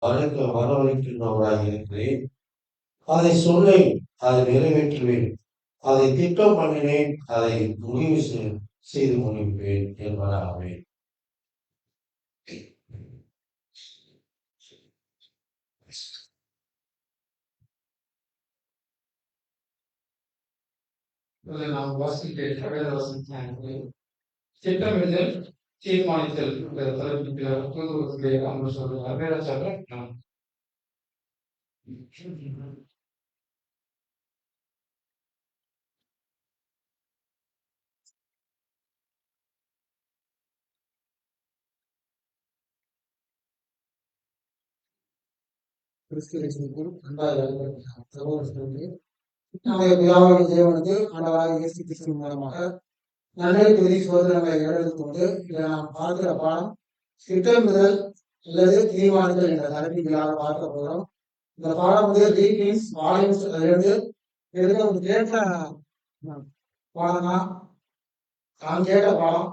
வரவழைக்கின்றவராக இருக்கிறேன். அதை சொன்னேன், அதை நிறைவேற்றுவேன். அதை திட்டம் பண்ணினேன், அதை முடிவு செய்து முடிப்பேன் என்பதாகவே. நாம் வாசிக்க திட்டமிடுதல் தீர்மானித்தல் தலைப்பில் அமர் சொல்றார். வேற சொல்றேன் தேவனுக்கு ஆண்டவராக இயேசு கிறிஸ்து மூலமாக நன்மை துதி சோதனை ஏறெடுத்துக்கொண்டு இதை நாம் பார்க்கிற பாடம் திட்டமிடுதல் அல்லது தீர்மானித்தல் என்ற தலைப்பிலாக பார்க்க போகிறோம். இந்த பாடம் வந்து ரீடிங்ஸ் வால்யூம்ஸ் அதிலிருந்து எடுக்க ஒரு கேட்ட பாடம் தான். நான் கேட்ட பாடம்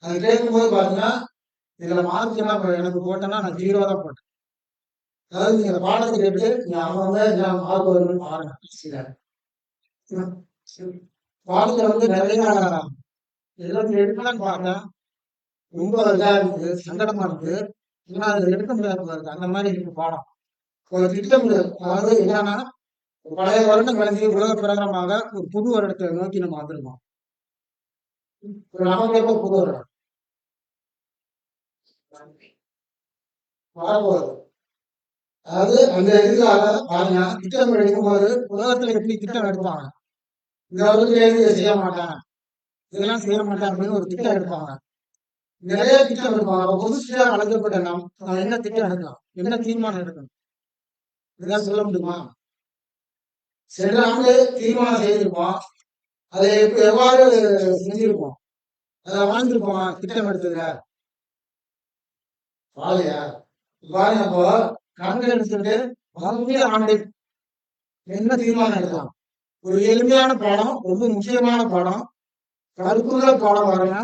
அது கேட்கும்போது பார்த்தீங்கன்னா இதுல மார்க் என்ன எனக்கு போட்டேன்னா நான் 0 தான் போட்டேன். அதாவது நீங்க பாடத்தை கேட்டு நீங்க அவங்க மார்க் வரும்னு பாருங்க. பாடத்துல வந்து நிறைய எல்லாத்தையும் எடுக்கலாம்னு பார்த்தேன். ரொம்ப இதா இருக்குது, சங்கடமா இருக்கு. ஏன்னா அது எடுக்க முடியாது இருக்கு. அந்த மாதிரி இருக்கு பாடம். ஒரு திட்டம் அதாவது என்னன்னா பழைய வருடம் கழிஞ்சு உலக பிரகாரமாக ஒரு புது வருடத்தை நோக்கி நம்ம வந்திருக்கோம். நமக்கு எப்ப புது வருடம் வரப்போகுது. அதாவது அந்த இதுக்காக பாருங்க, திட்டம் எடுக்கும்போது உலகத்துல எப்படி திட்டம் எடுப்பாங்க, இந்த வருடத்துல இதை செய்ய மாட்டாங்க, இதெல்லாம் செய்ய மாட்டாங்க அப்படின்னு ஒரு திட்டம் எடுப்பாங்க. நிறைய திட்டம் எடுப்பாங்க. புதுசாக அழைக்கப்பட்ட நாம் என்ன திட்டம் எடுக்கலாம், என்ன தீர்மானம் எடுக்கணும், இதெல்லாம் சொல்ல முடியுமா? சென்ற ஆண்டு தீர்மானம் செய்திருப்போம், அதை எவ்வாறு செஞ்சிருப்போம், அதை வாழ்ந்திருப்போமா? திட்டம் எடுத்ததுல வாழையா பாருங்க. அப்போ கணக்கு எடுத்துட்டு வரக்கூடிய ஆண்டு என்ன தீர்மானம் எடுக்கலாம்? ஒரு எளிமையான பாடம், ரொம்ப முக்கியமான பாடம், கருத்துள்ள பாடம் வரங்க.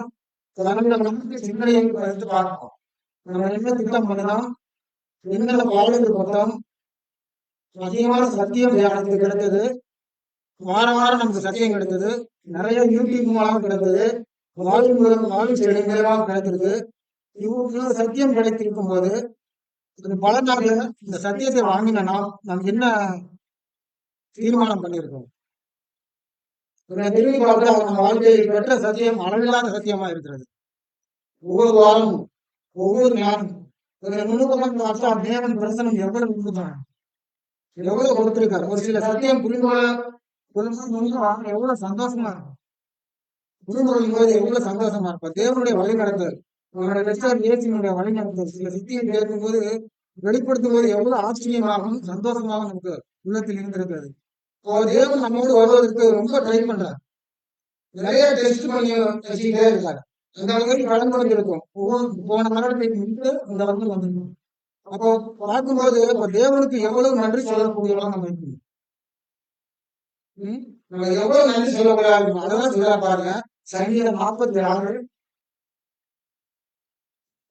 சிந்தனையை எடுத்து பார்க்கணும். நம்ம என்ன திட்டம் பண்ணலாம், என்னென்ன பாடல்கள் பார்த்தோம், அதிகமான சத்தியம் தியானத்துக்கு கிடைத்தது, வாரம் வாரம் நமக்கு சத்தியம் கிடைத்தது, நிறைய யூடியூப் மூலமாக கிடைத்தது, வாழ்வு செடி மூலமாக கிடைத்திருக்கு. இவ்வளவு சத்தியம் கிடைத்திருக்கும் போது பல நாள் இந்த சத்தியத்தை வாங்கினா நாம் என்ன தீர்மானம் பண்ணியிருக்கோம்? திரும்பி பார்த்தா நம்ம வாழ்க்கையில் பெற்ற சத்தியம் அளவில்லாத சத்தியமா இருக்கிறது. ஒவ்வொரு வாரமும் ஒவ்வொரு நாளும் முன்னுக்கு பார்த்தா தேவன் பிரசனம் எவ்வளவு உண்டுதான், எவ்வளவு கொடுத்திருக்காரு. ஒரு சில சத்தியம் புரிந்து எவ்வளவு சந்தோஷமா இருக்கும், புரிந்து கொள்ளும் போது எவ்வளவு சந்தோஷமா இருக்கும். தேவனுடைய வழி நடத்தல், அவனுடைய பெற்றார் இயேசுனுடைய வழி நடத்தல், சில சத்தியம் கேட்கும் போது வெளிப்படுத்தும் போது எவ்வளவு ஆச்சரியமாகவும் சந்தோஷமாகவும் நமக்கு உள்ளத்தில் இருந்திருக்கிறது. தேவன் நம்மோடு வருவதற்கு ரொம்ப ட்ரை பண்றாரு, நிறைய டெஸ்ட் பண்ணி வச்சுக்கிட்டே இருக்காரு. அந்த அளவுக்கு கடன் கொடுத்திருக்கும். போன வருடத்துக்கு முன்பு இந்த வருடம் வந்திருக்கும். அப்போ பார்க்கும்போது இப்ப தேவனுக்கு எவ்வளவு நன்றி சொல்லக்கூடியவங்க நம்ம இருக்கணும். நம்ம எவ்வளவு நன்றி சொல்லக்கூடாது அதெல்லாம் சொல்ல பாருங்க. சங்கீதம் 46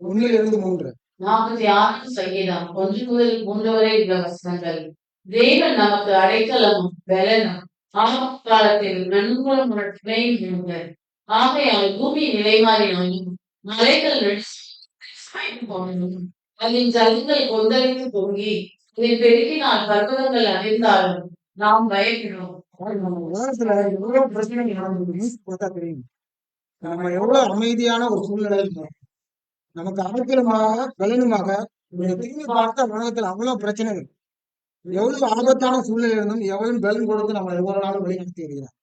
1-3. 46 சங்கீதம் 1 முதல் 3 வரை உள்ள வசனங்கள். தேவன் நமக்கு அடைக்கலமும் பலனும், ஆபத்காலத்தில் நன்குலம் துணையும். ஆகையால் பூமி நிலைமாறினாலும் மலைகள் அதன் ஜலங்கள் கொந்தளித்து பொங்கி அதன் பெருக்கினால் பர்வதங்கள் அறிந்தாலும் நாம் பயப்படுவோம். உலகத்துல எவ்வளவு பிரச்சனை பார்த்தா தெரியும். நம்ம எவ்வளவு அமைதியான ஒரு சூழ்நிலை, நமக்கு அடைக்கலமாக பலனுமாக திரும்பி பார்த்தா உலகத்துல அவ்வளவு பிரச்சனைகள், எவ்வளவு ஆபத்தான சூழ்நிலை இருந்தும் எவ்வளவு பலன் கொடுத்து நம்ம எவ்வளவு நாளும் வழி நடத்தி வருகிறார்.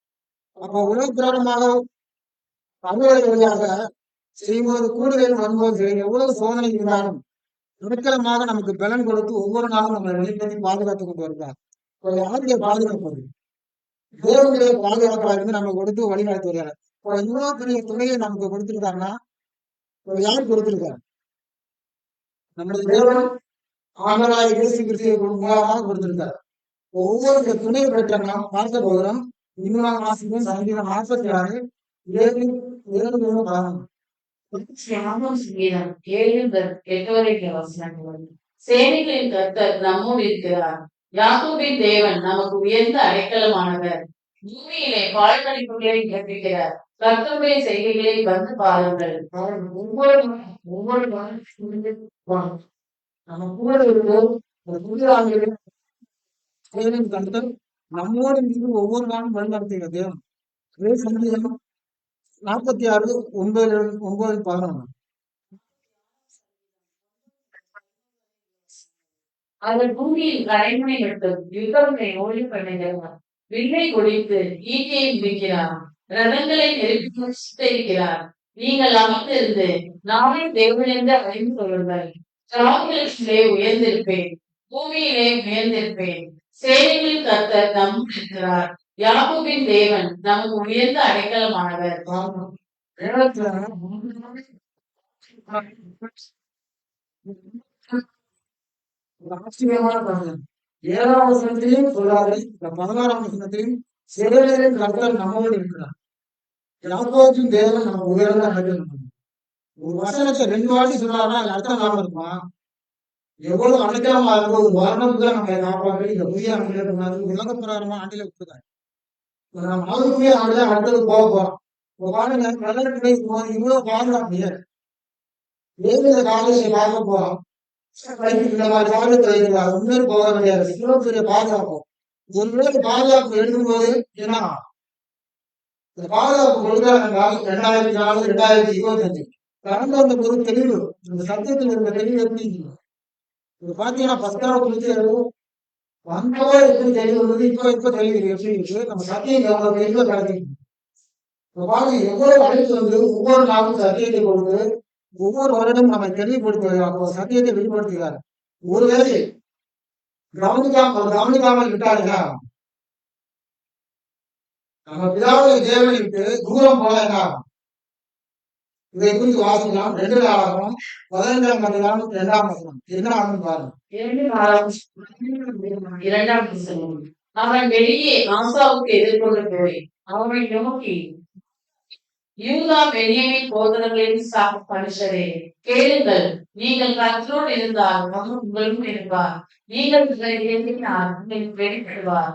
அப்போ உலக பிரகாரமாக அறுவடை வழியாக செய்யும்போது கூடுதல் வரும்போது எவ்வளவு சோதனை இருந்தாலும் அடைக்கலமாக நமக்கு பலன் கொடுத்து ஒவ்வொரு நாளும் நம்மளை வழிபடுத்தி பாதுகாத்துக் கொண்டு வருகிறார். யாருடைய பாதுகாப்பு? தேவனுடைய பாதுகாப்பா இருந்து நம்ம கொடுத்து வழி நடத்தி வருகிறார். இவ்வளவு பெரிய துணையை நமக்கு கொடுத்திருக்காருன்னா யார் கொடுத்திருக்காரு? நம்முடைய தேவன் ஆண்டவராகிய இயேசு கிறிஸ்துவின் மூலமாக கொடுத்திருக்கார். ஒவ்வொரு துணையை பெற்ற நாம் பார்க்க போகிறோம். இன்னும் வாசிக்கும் சங்கீதம் 46 7 சங்கீதம் 7-8 வரை வசனங்கள். சேனைகளின் கர்த்தர் நம்மோடு இருக்கிறார். யாக்கோபின் தேவன் நமக்கு உயர்ந்த அடைக்கலமானவர். பூமியிலே பாழ்கடிப்புகளை கற்பிக்கிறார். கர்த்தருடைய செய்கைகளை வந்து பாருங்கள். ஒவ்வொரு ஒவ்வொரு நம்ம கூட இருந்து ஒரு புதிய ஆண்டுகளில் கருத்தர் நம்மோடு இருந்து ஒவ்வொரு நாளும் வழிநடத்துகிற தேவன். அதே சங்கீதம் 46:9-11. அவர் பூமியில் கரைமுனை விட்டும் யுத்தங்களை ஓடி பண்ணுகிறார். வில்லை ஒழித்து ஈட்டியை முடிக்கிறார். ரதங்களை நெருப்பி சுத்தரிக்கிறார். நீங்கள் அமர்ந்திருந்து நானே தேவன் என்று அறிந்து கொள்ளுங்கள். ஜாதிகளிலே உயர்ந்திருப்பேன், பூமியிலே உயர்ந்திருப்பேன். சேனைகளின் கர்த்தர் நம்முடன் இருக்கிறார். யாக்கோபின் தேவன் நமக்கு உயர்ந்த அடைக்கலமானவர். வேதத்துல ஒரு ஆச்சரியமான காரியம். 7ஆம் வசனத்திலையும் சொல்றாரு, இந்த 16ஆம் வசனத்திலையும் சேனைகளின் கர்த்தர் நம்மோடு இருக்கிறார். யாக்கோபின் தேவன் நம்ம உயர்ந்த அடைக்கலம். ஒரு வசனத்தை 2 வாட்டி சொல்றாருன்னா அது அர்த்தம் நாம இருக்குமா? எவ்வளவு அடைக்கலமா இருக்கும். ஒரு வருடத்துக்கு நம்ம காப்பாற்றி இந்த புதிய ஆண்டில உலக பிரகாரமா ஆண்டில விட்டுருக்காரு. நம்ம ஆளுக்குரிய ஆண்டுல அடுத்தது போக போறோம். இப்போ பாருங்க, கடற்கரை இவ்வளவு பாதுகாப்பு இல்லை. ஏன் இந்த காலேஜை பார்க்க போறோம்? இந்த மாதிரி காலேஜ் வைக்கிறார். உண்மையில் போக முடியாது. இவ்வளவு பெரிய பாதுகாப்பு. ஒருவேளை பாதுகாப்பு எடுக்கும்போது என்ன இந்த பாதுகாப்பு கொடுக்கிறார்கள் 2004, 2025 கடந்து வந்த ஒரு தெளிவு, இந்த சத்தியத்தில் இருந்த தெளிவு எப்படி இப்ப பாத்தீங்கன்னா பஸ்டாவை குறித்து வந்தவோ எப்படி தெளிவு இருந்தது, இப்ப தெளிவு எப்படி இருக்கு. நம்ம சத்தியம் எவ்வளவு தெளிவா கிடைக்கும். இப்ப பாருங்க, எவ்வளவு அழைத்து வந்து ஒவ்வொரு நாளும் சத்தியத்தை கொடுத்து ஒவ்வொரு வருடம் நம்ம தெளிவுபடுத்துகிறார், சத்தியத்தை வெளிப்படுத்துகிறார். ஒருவேளை கவனிக்காமல் விட்டாருன்னா நம்ம பிதாவுடைய தேவனை விட்டு தூரம் போனா இதை குறித்து வாசிக்கலாம். 2 நாளாகவும் 15ஆம் அதிகாரம் 2ஆம் வசனம் என்ன ஆகும் பாருங்க. 2 வசனம். அவன் வெளியே ஆசாவுக்கு எதிர்கொண்டு போய் அவனை நோக்கி, யூதா பென்யமீன் கோத்திரங்களின் மனுஷரே, கேளுங்கள். நீங்கள் கர்த்தரோடு இருந்தால் அவர் உங்களுக்கும் இருப்பார். நீங்கள் எழுதினால் உங்களுக்கு வெளிப்படுவார்.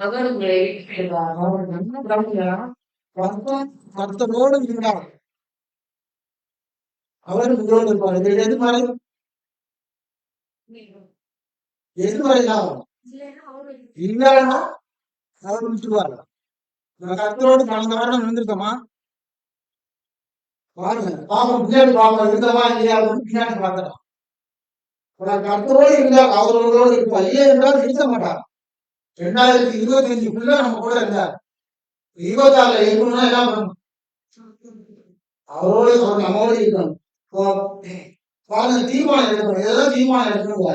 அவர் உங்களை வெளிப்படுவார். அவர் என்ன கவனிக்கிறார்? கர்த்தரோடு இருந்தார் அவர் உங்களோடு இருப்பார். இது எதிர்மறை எதிர்மறைதான் இல்லைன்னா அவர் விட்டுருவார். கர்த்தரோடு கடந்த வருடம் இருந்திருக்கோமா? பாருங்க, பாப்போம் பின்னாடி பாப்போம் இருந்தவா இல்லையா பின்னாடி பார்க்கலாம். கர்த்தரோடு இருந்தால் அவர்களோடு இருப்பார். இல்லை என்றால் இருக்க மாட்டார். 2025 நம்ம கூட இருந்தார். 26 இருக்கணும்னா என்ன பண்ணணும்? அவரோடு நம்மோடு இருக்கணும். பாருங்க, தீர்மானம் எடுக்கணும். இதெல்லாம் தீர்மானம் எடுக்கணுங்க.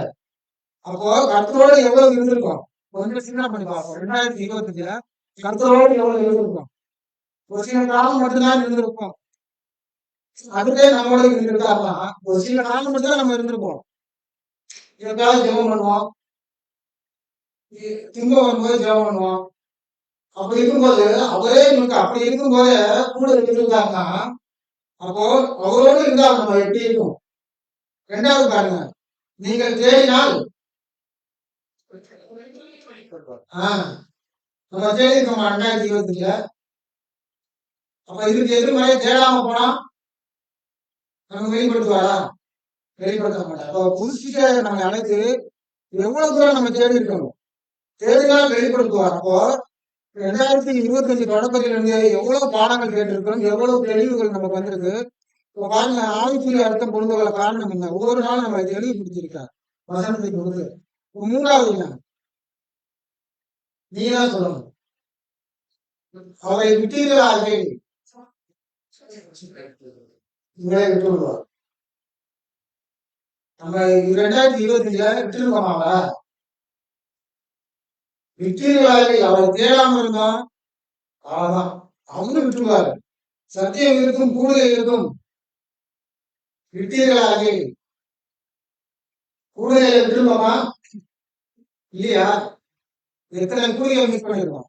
அப்போ கர்த்தரோடு எவ்வளவு இருந்திருக்கோம் கொஞ்சம் சின்ன பண்ணி பார்ப்போம். 2025 கர்த்தரோடு எவ்வளவு இருந்திருக்கோம்? ஒரு சில காலம் மட்டும்தான் இருந்திருப்போம். அதுவே நம்மளோட இருந்திருக்காருன்னா ஒரு சில காலம் மட்டும் தான் நம்ம இருந்திருப்போம். இதுக்காக ஜெபம் பண்ணுவோம், துன்பம் வரும்போது ஜெபம் பண்ணுவோம். அப்படி இருக்கும்போது அவரே நமக்கு அப்படி இருக்கும்போதே கூட இருந்திருக்காருன்னா அப்போ அவரோடு இருந்தா நம்ம எப்படி இருக்கும்? 2வது பாருங்க, நீங்கள் தேடினால் நம்ம தேடி இருக்கோமா 2025? அப்ப இதுக்கு எதிர்மறை தேடாம போனா நம்ம வெளிப்படுத்துவாரா? வெளிப்படுத்த மாட்டார். அப்போ புதுசிக்க நம்ம அழைத்து எவ்வளவு தூரம் நம்ம தேடி இருக்கணும், தேடினால் வெளிப்படுத்துவார். அப்போ 2025 தொடக்கத்திலிருந்து எவ்வளவு பாடங்கள் கேட்டிருக்கோம், எவ்வளவு தெளிவுகள் நமக்கு வந்திருக்கு. இப்போ பாருங்க, ஆவிக்குரிய அர்த்தம் புரிந்து கொள்ள காரணம் என்ன? ஒவ்வொரு நாளும் நம்ம தெளிவுபடுத்திருக்கார் வசனத்தை கொடுத்து. 3வது என்ன? நீதான் சொல்லணும். அவரை விட்டீர்களார்கள் உங்களை விட்டு விடுவார். நம்ம 2025 விட்டுருக்கோமாவ? விட்டீர்களார்கள். அவரை தேடாம இருந்தோம், அவ்வளவுதான், அவரும் விட்டுருவாரு. சத்தியம் இருக்கும், கூடுதல் இருக்கும். விட்டீர்களார்கள், கூடுதலை விட்டுருக்கோமா? இல்லையா? எத்தனை கூலிகளை மிஸ் பண்ணிருக்கோம்.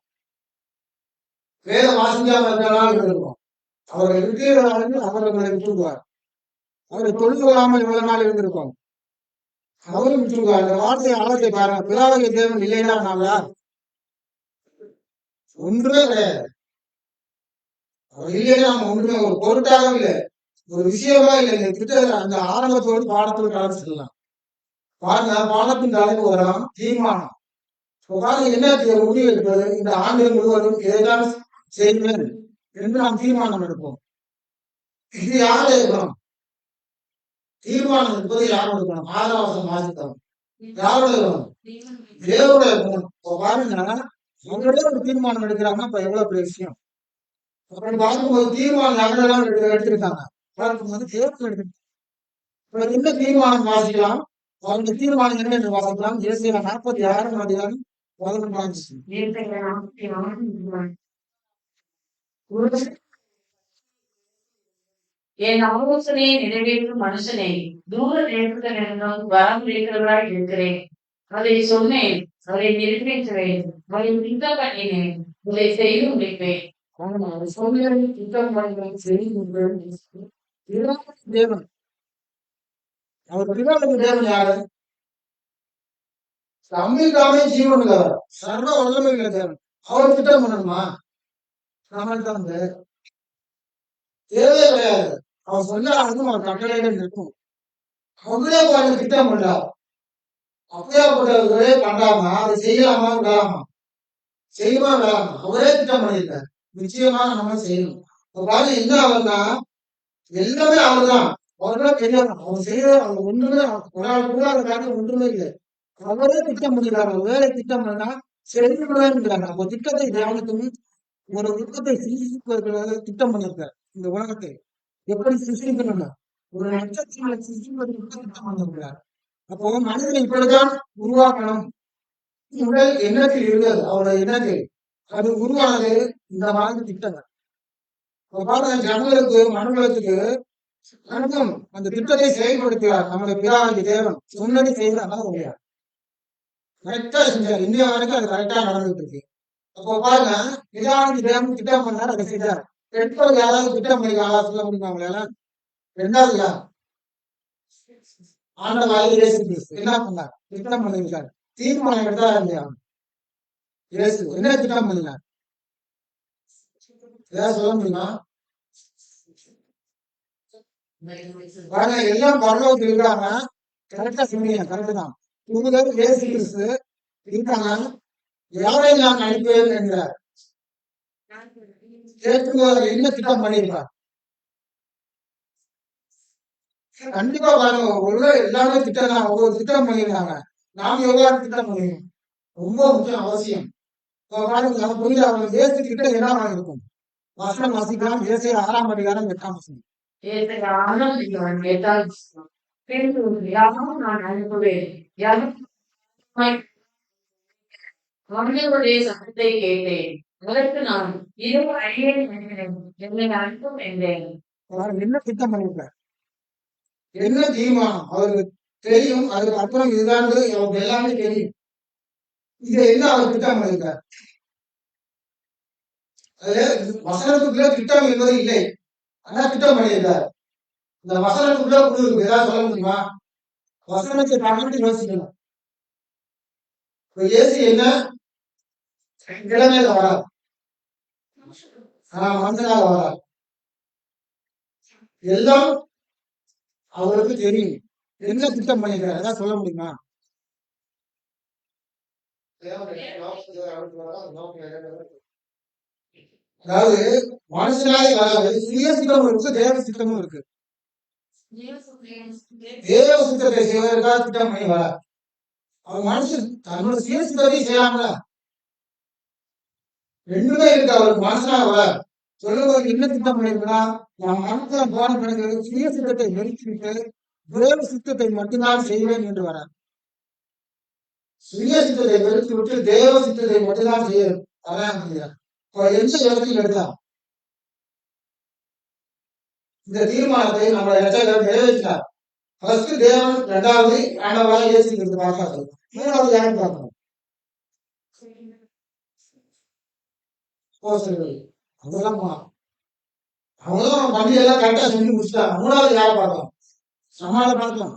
வேதம் வாசிக்காம இருக்கிறனால இருந்திருக்கோம். அவரை விட்டீர்களார்கள், அவர் உங்களை விட்டுருவார். அவரை தொழுது கொள்ளாமல் இவ்வளவு நாள் இருந்திருக்கோம். அவரும் விட்டுருக்காரு. அந்த வார்த்தை ஆழத்தை பாருங்க. பிதாவாகிய தேவன் இல்லைன்னா நாங்களா ஒன்றுமே கிடையாது. அவர் இல்லைன்னா நம்ம ஒன்றுமே ஒரு பொருட்டாக இல்லை, ஒரு விஷயமா இல்லை. இந்த திட்ட அந்த ஆரம்பத்தோடு பாடத்தோடு கலந்துடலாம். பாருங்க, பாடத்தின் தலைப்பு வரலாம் தீர்மானம். இப்போ பாருங்க, என்ன முடிவு எடுப்பது? இந்த ஆண்டு முழுவதும் இதைதான் செய்வேன் என்று நாம் தீர்மானம் எடுப்போம். இது யாரை இருக்கணும்? தீர்மானம் என்பது யாரோட இருக்கணும்? ஆதாரவாசம் வாசித்தோம். யாரோட இருக்கணும்? தேவோட இருக்கணும். இப்போ பாருங்க, அவங்களே ஒரு தீர்மானம் எடுக்கிறாங்கன்னா இப்ப எவ்வளவு பெரிய விஷயம். அப்படி பார்க்கும்போது தீர்மானம் யாரெல்லாம் எடுத்திருக்காங்க பார்க்கும்போது தேவன் எடுத்து. இப்ப என்ன தீர்மானம் வாசிக்கலாம்? அவருடைய தீர்மானம் என்ன என்று வாசிக்கலாம். ஏசியா 46 அதிகாரம் 11 என் ஆலோசனையை நிறைவேற்றும் மனுஷனை தூர நேரத்திலிருந்தும் வரம் இருக்கிறவராய் இருக்கிறேன். அதை சொன்னேன், அதை நிறைவேற்றுவேன், அதை திட்டம் பண்ணினேன், அதை செய்து முடிப்பேன். தேவன் அவர் பிதாவுக்கு தேவன் யாரு? அம்பிகாமே ஜீவன் உள்ளவர், சர்வ வல்லமை உள்ள தேவன். அவர் திட்டம் பண்ணணுமா? நம்மள்கிட்ட வந்து தேவையே கிடையாது. அவர் சொன்னா அதுவும் அவர் கட்டளையில நிற்கும். அவங்களே பாருங்க திட்டம் பண்றார். அப்படியாப்பட்டவர்களே பண்றாமா? அதை செய்யலாமா விடலாமா? செய்யுமா விடலாமா? அவரே திட்டம் பண்ணியிருக்காரு. நிச்சயமா நம்ம செய்யணும். இப்ப பாருங்க, என்ன அவர்னா எல்லாமே அவர்தான். அவர்தான் பெரியவர். அவர் செய்யற அவர் ஒன்றுமே ஒரு நாள் கூட அந்த காரியம் ஒன்றுமே இல்லை. அவரே திட்டம் பண்ணிருக்காங்க. வேலை திட்டம் பண்ணா செய்யணுங்கிறாங்க. அப்போ திட்டத்தை தியானிக்கும் ஒரு உலகத்தை சிருஷ்டிப்பதற்கு திட்டம் பண்ணிருக்காரு. இந்த உலகத்தை எப்படி சிருஷ்டிக்கணும்னா ஒரு நட்சத்திரங்களை சிருஷ்டிப்பதற்கு திட்டம் பண்ணிருக்கிறார். அப்போ மனிதனை இப்படிதான் உருவாக்கணும். உடல் எண்ணத்தில் இருந்தது, அவருடைய எண்ணத்தில் அது உருவானது இந்த மாதிரி திட்டங்கள். பாருங்க, ஜனங்களுக்கு மனுகளுக்கு அனுப்பும் அந்த திட்டத்தை செயல்படுத்துகிறார். நம்முடைய பிதாவாகிய தேவன் சொன்னதை செய்யறாங்க முடியாது. கரெக்டா செஞ்சார். இந்தியா வரைக்கும் அது கரெக்டா நடந்துட்டு இருக்கு. அப்போ பாருங்க, பிதாவாகிய தேவன் திட்டம் பண்ணார், அதை செஞ்சார். பெற்றோர் யாராவது திட்டம் பண்ணிக்காங்களா? சொல்ல முடியுமா அவங்களால? ரெண்டாவது ஆண்டவராகிய இயேசு கிறிஸ்து என்ன பண்ணார்? திட்டம் பண்ணிருக்காரு. தீர்மானம் எடுத்தாரா இல்லையா? இயேசு என்ன திட்டம் பண்ணினார்? ஏதாவது சொல்ல முடியுமா? பாருங்க, எல்லாம் பரலோகத்தில் இருக்காங்க. கரெக்டா சொன்னீங்க, கரெக்ட் தான். தூதர் இயேசு கிறிஸ்து இருக்காங்க. யாரை நான் அனுப்புவேன் என்கிறார். கேட்கும்போது என்ன திட்டம் பண்ணியிருக்கார்? கண்டிப்பா பாருங்க, ஒவ்வொரு எல்லாமே திட்டம் தான். ஒவ்வொரு திட்டம் பண்ணியிருக்காங்க. நாம் எவ்வளவு திட்டம் பண்ணிருக்கோம்? ரொம்ப முக்கியம், அவசியம். பாருங்க, புரியுது. அவங்க இயேசு கிட்ட என்ன இருக்கும்? வசனம் வாசிக்கலாம். ஏசாயா 6 அதிகாரம் 8 வசனம். நான் அனுப்புவேன், அவர்களுடைய சத்தத்தை கேட்டேன், அதற்கு நான் இரவு அழியேன் என்னை அனுப்பும் என்றேன். என்ன திட்டம் பண்ணிருக்கார்? என்ன தீர்மானம் அவருக்கு தெரியும். அதுக்கு அப்புறம் இதுதான் அவருக்கு எல்லாமே தெரியும். இதை என்ன அவர் திட்டம் பண்ணிருக்கார்? வசனத்துக்குள்ள திட்டம் என்பது இல்லை, ஆனா திட்டம் பண்ணியிருக்கார். இந்த வசனத்துக்குள்ள குழு ஏதாவது சொல்ல முடியுமா? வசனத்தை தாண்டி யோசிக்கணும். இப்ப இயேசு என்ன கிழமையில வரார், மனுஷனாக வரார். எல்லாம் அவருக்கு தெரியும். என்ன திட்டம் பண்ணிருக்காரு? ஏதாவது சொல்ல முடியுமா? அதாவது மனுஷனாக வராது. சுய சித்தமும் இருக்கு, தேவ சித்தமும் இருக்கு. தேவ சித்தத்தை செய்வதற்காக திட்டம் பண்ணி வரார். அவர் மனுஷன் தன்னோட சுய சித்தத்தை செய்யலாம்ல? ரெண்டுமே இருக்கு. அவருக்கு மனுஷனாக வரார். சொல்லுவது என்ன திட்டம் பண்ணிருக்கா? நான் மனசுல போன பிறகு சுய சித்தத்தை நிறுத்திவிட்டு தேவ சித்தத்தை மட்டும்தான் செய்வேன் என்று வரார். சுய சித்தத்தை வெறுத்து விட்டு தேவ சித்தத்தை மட்டும்தான் செய்ய வரான். எந்த இடத்தில் எடுத்தா இந்த தீர்மானத்தை நம்ம நிறைவேற்றினார். ஃபர்ஸ்ட் தேவன், இரண்டாவது ஆண்டவராக இயேசு கிறிஸ்து பார்த்தார்கள். மூணாவது யாரும் பார்க்கணும்? அதெல்லாம் அவங்களும் பண்டிகை எல்லாம் கரெக்டா செஞ்சு முடிச்சுட்டாங்க. மூணாவது யாரை பார்க்கலாம்? நம்மளால பார்க்கலாம்.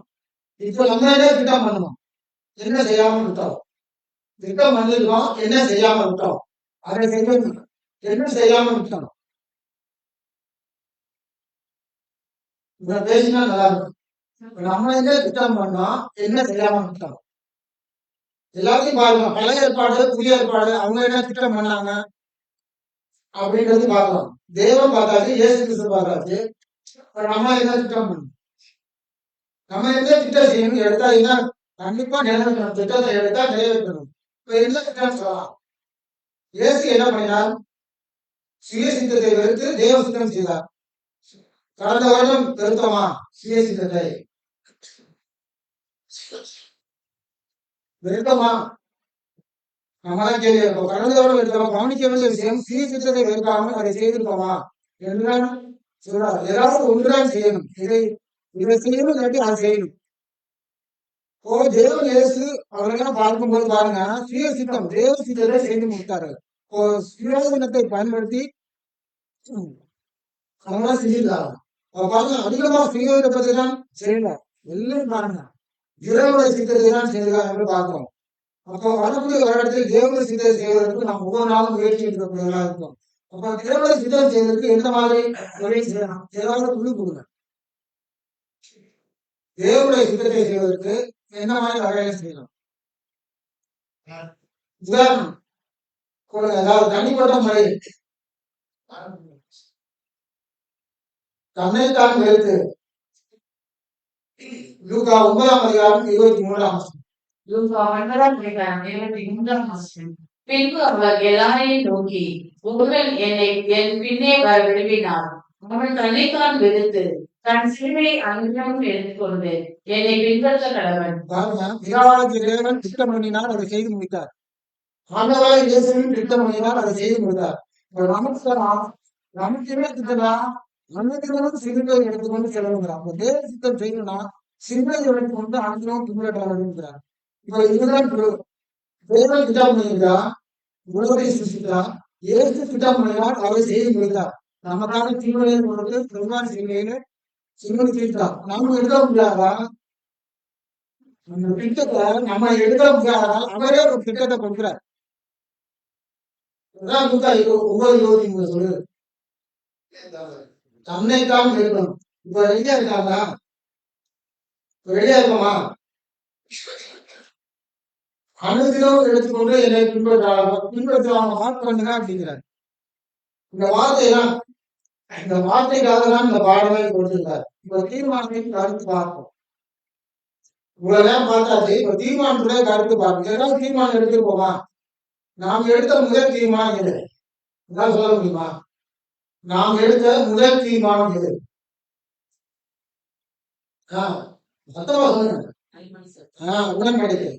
இப்ப நம்ம என்ன திட்டம் பண்ணணும், என்ன செய்யாம விட்டோம், திட்டம் பண்ணிருக்கோம், என்ன செய்யாம விட்டோம், அதை செய்யணும். என்ன செய்யாம விட்டோம் இதை பேசினா நல்லா இருக்கும். நம்ம என்ன திட்டம் பண்ணோம், என்ன செய்யாம விட்டோம், எல்லாத்தையும் பாருங்க. பழைய ஏற்பாடு புதிய ஏற்பாடு அவங்க என்ன திட்டம் பண்ணாங்க அப்படின்றது பார்க்கலாம். தேவன் பார்த்தாச்சு, இயேசு கிறிஸ்து பார்த்தாச்சு. நம்ம என்ன திட்டம் பண்ணணும், நம்ம எந்த திட்டம் செய்யணும் எடுத்தா என்ன கண்டிப்பா நிறைவேற்றணும், திட்டத்தை எடுத்தா நிறைவேற்றணும். இப்ப என்ன திட்டம் சொல்லலாம், இயேசு என்ன பண்ணினார், சுய சித்தத்தை வெறுத்து தேவ சித்தம் செய்தார். கடந்த வருடம் வெறுத்தோமா சுய சித்தத்தை, வெறுத்தோமா, நம்மதான் கேள்வி இருக்கோம். கடந்த வருடம் வெறுத்தோமா, கவனிக்க வேண்டிய விஷயம் சுய சித்தத்தை வெறுக்காமல் அதை செய்திருக்கோமா என்றுதான் சொல்றார். ஏதாவது ஒன்றுதான் செய்யணும், இதை செய்யணும், இல்லாட்டி அதை செய்யணும். இப்போ தேவன் இயேசு அவரெல்லாம் பார்க்கும்போது பாருங்க, சுய சித்தம் தேவ சித்தத்தை செய்து முடித்தாரு. இப்போ சுயோஜனத்தை பயன்படுத்தி அவங்களாம் செஞ்சிருக்காங்க. அப்ப பாருங்க, அதிகமா சுயோஜனத்தை தான் செய்யல, எல்லாம் பாருங்க இறைவனுடைய சித்தத்தை தான் செய்திருக்காங்க என்று பார்க்கிறோம். அப்போ வரக்கூடிய வருடத்தில் தேவனுடைய சித்தத்தை செய்வதற்கு நாம் ஒவ்வொரு நாளும் முயற்சி எடுக்கக்கூடியவர்களா இருக்கும். அப்ப தேவனுடைய சித்தம் செய்வதற்கு எந்த மாதிரி முயற்சி செய்யலாம், ஏதாவது குழு கொடுங்க. தேவனுடைய சித்தத்தை செய்வதற்கு என்ன மாதிரி வகையில செய்யலாம், உதாரணம் கொடுங்க. அதாவது தனிப்பட்ட முறை தன்னைத்தான் வெறுத்து, லூக்கா 9:23. லூக்கா 9:23. பின்பு அவர் எல்லாரையும் நோக்கி, ஒருவன் என்னை என் பின்னே வர விரும்பினார், அவன் தன்னைத்தான் வெறுத்து தன் சிலுவை அனுதினமும் எடுத்துக்கொண்டு என்னை பின்பற்ற கடவன். பாருங்க, பிதாவாகிய தேவன் திட்டம் பண்ணினார், அதை செய்து முடித்தார். ஆண்டவராகிய இயேசுவின் திட்டம் பண்ணினார், அதை செய்து முடித்தார். நமக்கு என்ன திட்டம்னா, நமக்கு சிறுவை எடுத்துக்கொண்டு செலவுங்கிறார். அப்ப தேவ சித்தம் செய்யணும்னா சிறுவை எடுத்துக்கொண்டு அனுதினமும் பின்பற்ற வேண்டும்ங்கிறார். இப்ப இதுதான் தேவன் திட்டம் பண்ணியிருக்கா, உலகத்தை சிருஷ்டித்தா, இயேசு திட்டம் பண்ணினார், அதை செய்து முடித்தார். நமக்கான தீவிரையை கொடுத்து பெருமாள் சிறுவையில சிறுவை தீர்த்தார். நம்ம எடுக்க முடியாதா, அந்த திட்டத்தை நம்ம எடுக்க முடியாதா, அவரே ஒரு திட்டத்தை கொடுக்கிறார். அதான் 9:23 சொல்லு, தன்னைத்தான் இருக்கணும். இப்ப ரெடியா இருக்காங்களா, ரெடியா இருக்கோமா, அனுதினம் எடுத்துக்கொண்டு என்னை பின்பற்றுவாங்க வாக்கு பண்ணுங்க அப்படிங்கிறார். இந்த வார்த்தைக்காக தான் இந்த பாடலை கொடுத்திருக்காரு. இப்ப தீர்மானத்தின் கருத்து பார்ப்போம். இவ்வளவு நேரம் பார்த்தாச்சு. இப்ப தீர்மானத்துடைய கருத்து பார்ப்போம். ஏதாவது தீர்மானம் எடுத்துருப்போமா, நாம் எடுத்த முதல் தீர்மானம் எது, இதான் சொல்ல முடியுமா, நாம் எடுத்த முதல் தீர்மானம் எது, சத்தமா சொல்லுங்க. உடன்படிக்கை.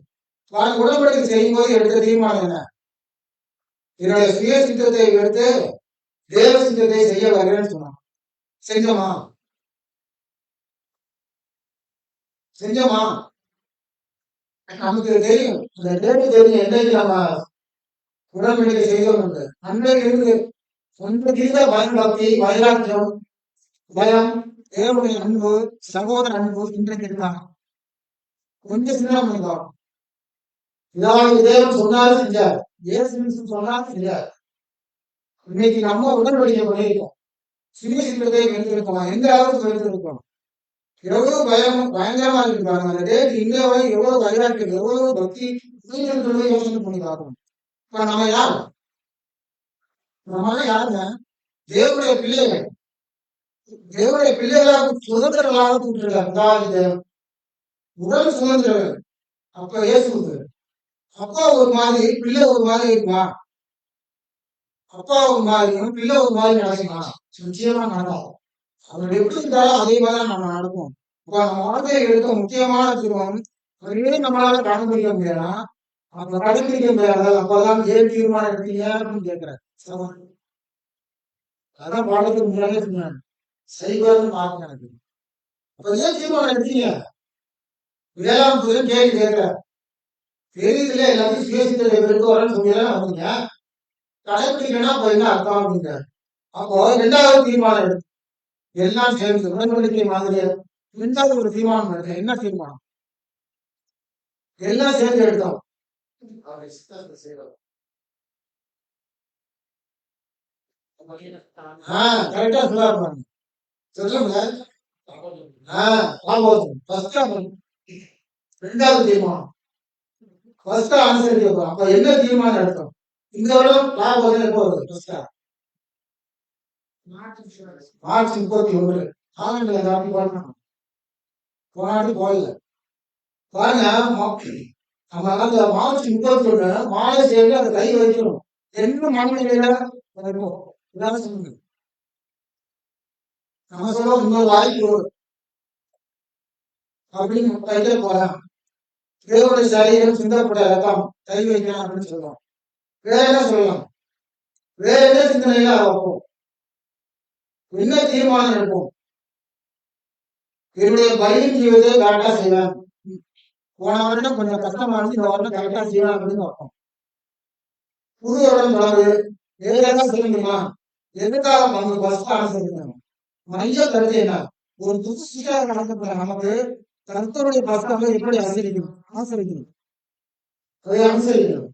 உடன்படிக்கை செய்யும் போது எடுத்த தீர்மானம் என்ன, என்னுடைய சுய சித்தத்தை எடுத்து தேவ சித்தத்தை செய்ய வருகிறேன்னு சொன்னான். செஞ்சோமா, நமக்கு தெரியும், அந்த டேட்டு தெரியும் என்றைக்கு நம்ம உடன்படிக்கை செய்தோம் என்று. அன்றைக்கு இருந்து ஒன்று தீவிர பயன்பக்தி, வைராக்கியம், பயம், தேவனுடைய அன்பு, சகோதர அன்பு இன்றைக்கு இருந்தாங்க. கொஞ்சம் சின்ன பண்ணிக்கலாம். இதாவது தேவன் சொன்னாலும் செஞ்சார், இயேசு சொன்னாலும் செஞ்சார். இன்னைக்கு நம்ம உடன்படிக்கை பண்ணியிருக்கோம், சிறிய சின்னத்தை வெறுத்திருக்கோம். எந்த அளவுக்கு வெறுத்திருக்கோம், எவ்வளவு பயங்கரமா இருக்காங்க. அந்த டேட் இங்க எவ்வளவு வைராக்கியம், எவ்வளவு பக்தி யோசனை பண்ணி பார்க்கணும். இப்ப நம்ம யார், நம்ம யாருங்க, தேவனுடைய பிள்ளைகள். தேவனுடைய பிள்ளைகளாக சுதந்திரங்களாக கூப்பிட்டுருக்காங்க. அதாவது தேவன் உடல் சுதந்திரங்கள். அப்ப இயேசுக்கு அப்பா ஒரு மாதிரி பிள்ளை ஒரு மாதிரி இருக்குமா, அப்பா ஒரு மாதிரியும் பிள்ளை ஒரு மாதிரி நடக்குமா, நிச்சயமா நடக்கும். அவர் எப்படி இருந்தாலும் அதே மாதிரி நம்ம நடக்கும். இப்ப நம்ம வாழ்க்கையை எடுத்த முக்கியமான திருமணம் அதே நம்மளால கடைபிடிக்க முடியாதா, அப்ப கடைபிடிக்க முடியாது. அப்பதான் ஏன் தீர்மானம் எடுத்தீங்க அப்படின்னு கேட்கிறார். அதான் பாடத்துக்கு முன்னாலே சொன்னாங்க, செய்வார்னு பார்க்க எனக்கு. அப்ப ஏன் தீர்மானம் எடுத்தீங்க, வேளாண் புதன் கேள்வி கேட்கிறார். தெரியுதுல எல்லாத்தையும் சுயசித்தத்தை எடுத்து வரேன்னு சொல்லிதான் வந்தீங்க, கடைபிடிக்கணும்னா அப்ப என்ன அர்த்தம் அப்படிங்கிறார். அப்போ 2வது தீர்மானம் எடுத்து எல்லாம் சேர்ந்து உடன்படிக்கை மாதிரி 2வது ஒரு தீர்மானம் எடுத்த. என்ன தீர்மானம், எல்லாம் சேர்ந்து எடுத்தோம். அவருடைய சித்தத்தை செய்யறோம். கரெக்டா சொல்லுவாங்க. சொல்லுங்க. ரெண்டாவது தீர்மானம் ஃபர்ஸ்ட் அனுசரிக்க. அப்ப என்ன தீர்மானம் எடுத்தோம்? இந்த வருடம் லாபம் எப்போ வருது? மார்ச் 31. போனாடி போயில பாருங்க. நம்ம அந்த மார்ச் 31 மாலை சேர்ந்து அதை கை வைக்கணும். என்ன மனநிலையில சொல்லுங்க. நம்ம சொல்ல இன்னொரு வாய்ப்பு அப்படின்னு கையில போறேன். தேவனுடைய சரீரம் சிந்தப்பட்ட ரத்தம் கை வைக்கலாம் அப்படின்னு சொல்லுவோம். வேற என்ன சொல்லலாம்? வேற என்ன சிந்தனையில வைப்போம்? என்ன தீர்மானம் எடுப்போம்? என்னுடைய பலியின் ஜீவத்தை கரெக்டா செய்வேன். போன வருடம் கொஞ்சம் கஷ்டமானது, இந்த வருடம் கரெக்டா செய்வேன் அப்படின்னு வைப்போம். புது வருடம் தொடர்பு வேற ஏதாவது சொல்ல முடியுமா? எதுக்காக நம்ம ஃபர்ஸ்ட் அனுசரிக்கணும்? மைய கருத்து என்ன? ஒரு புதுசாக நடக்கப்படுற நமக்கு கருத்தருடைய பஸ்தாவை எப்படி ஆசிரியக்கணும்? அதை அனுசரிக்கணும்.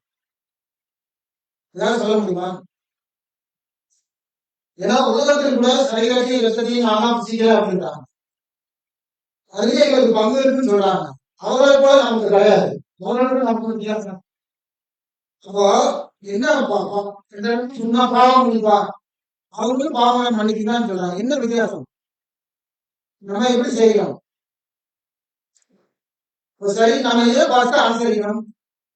ஏதாவது சொல்ல முடியுமா? ஏன்னா உலகத்தில் கூட சரீரத்தையும் ரத்தத்தையும் நானா புசிக்கல அப்படின்றாங்க. அதுலயே எங்களுக்கு பங்கு இருக்குன்னு சொல்றாங்க. அவர்களை போல நமக்கு கிடையாது. நமக்கு வித்தியாசம். அப்போ என்ன சொன்னா பாவம் முடிப்பா, அவங்களும் பாவம் மன்னிக்குதான்னு சொல்றாங்க. என்ன வித்தியாசம்? நம்ம எப்படி செய்யணும்? சரி, நம்ம இதை பார்த்து அனுசரிக்கணும்.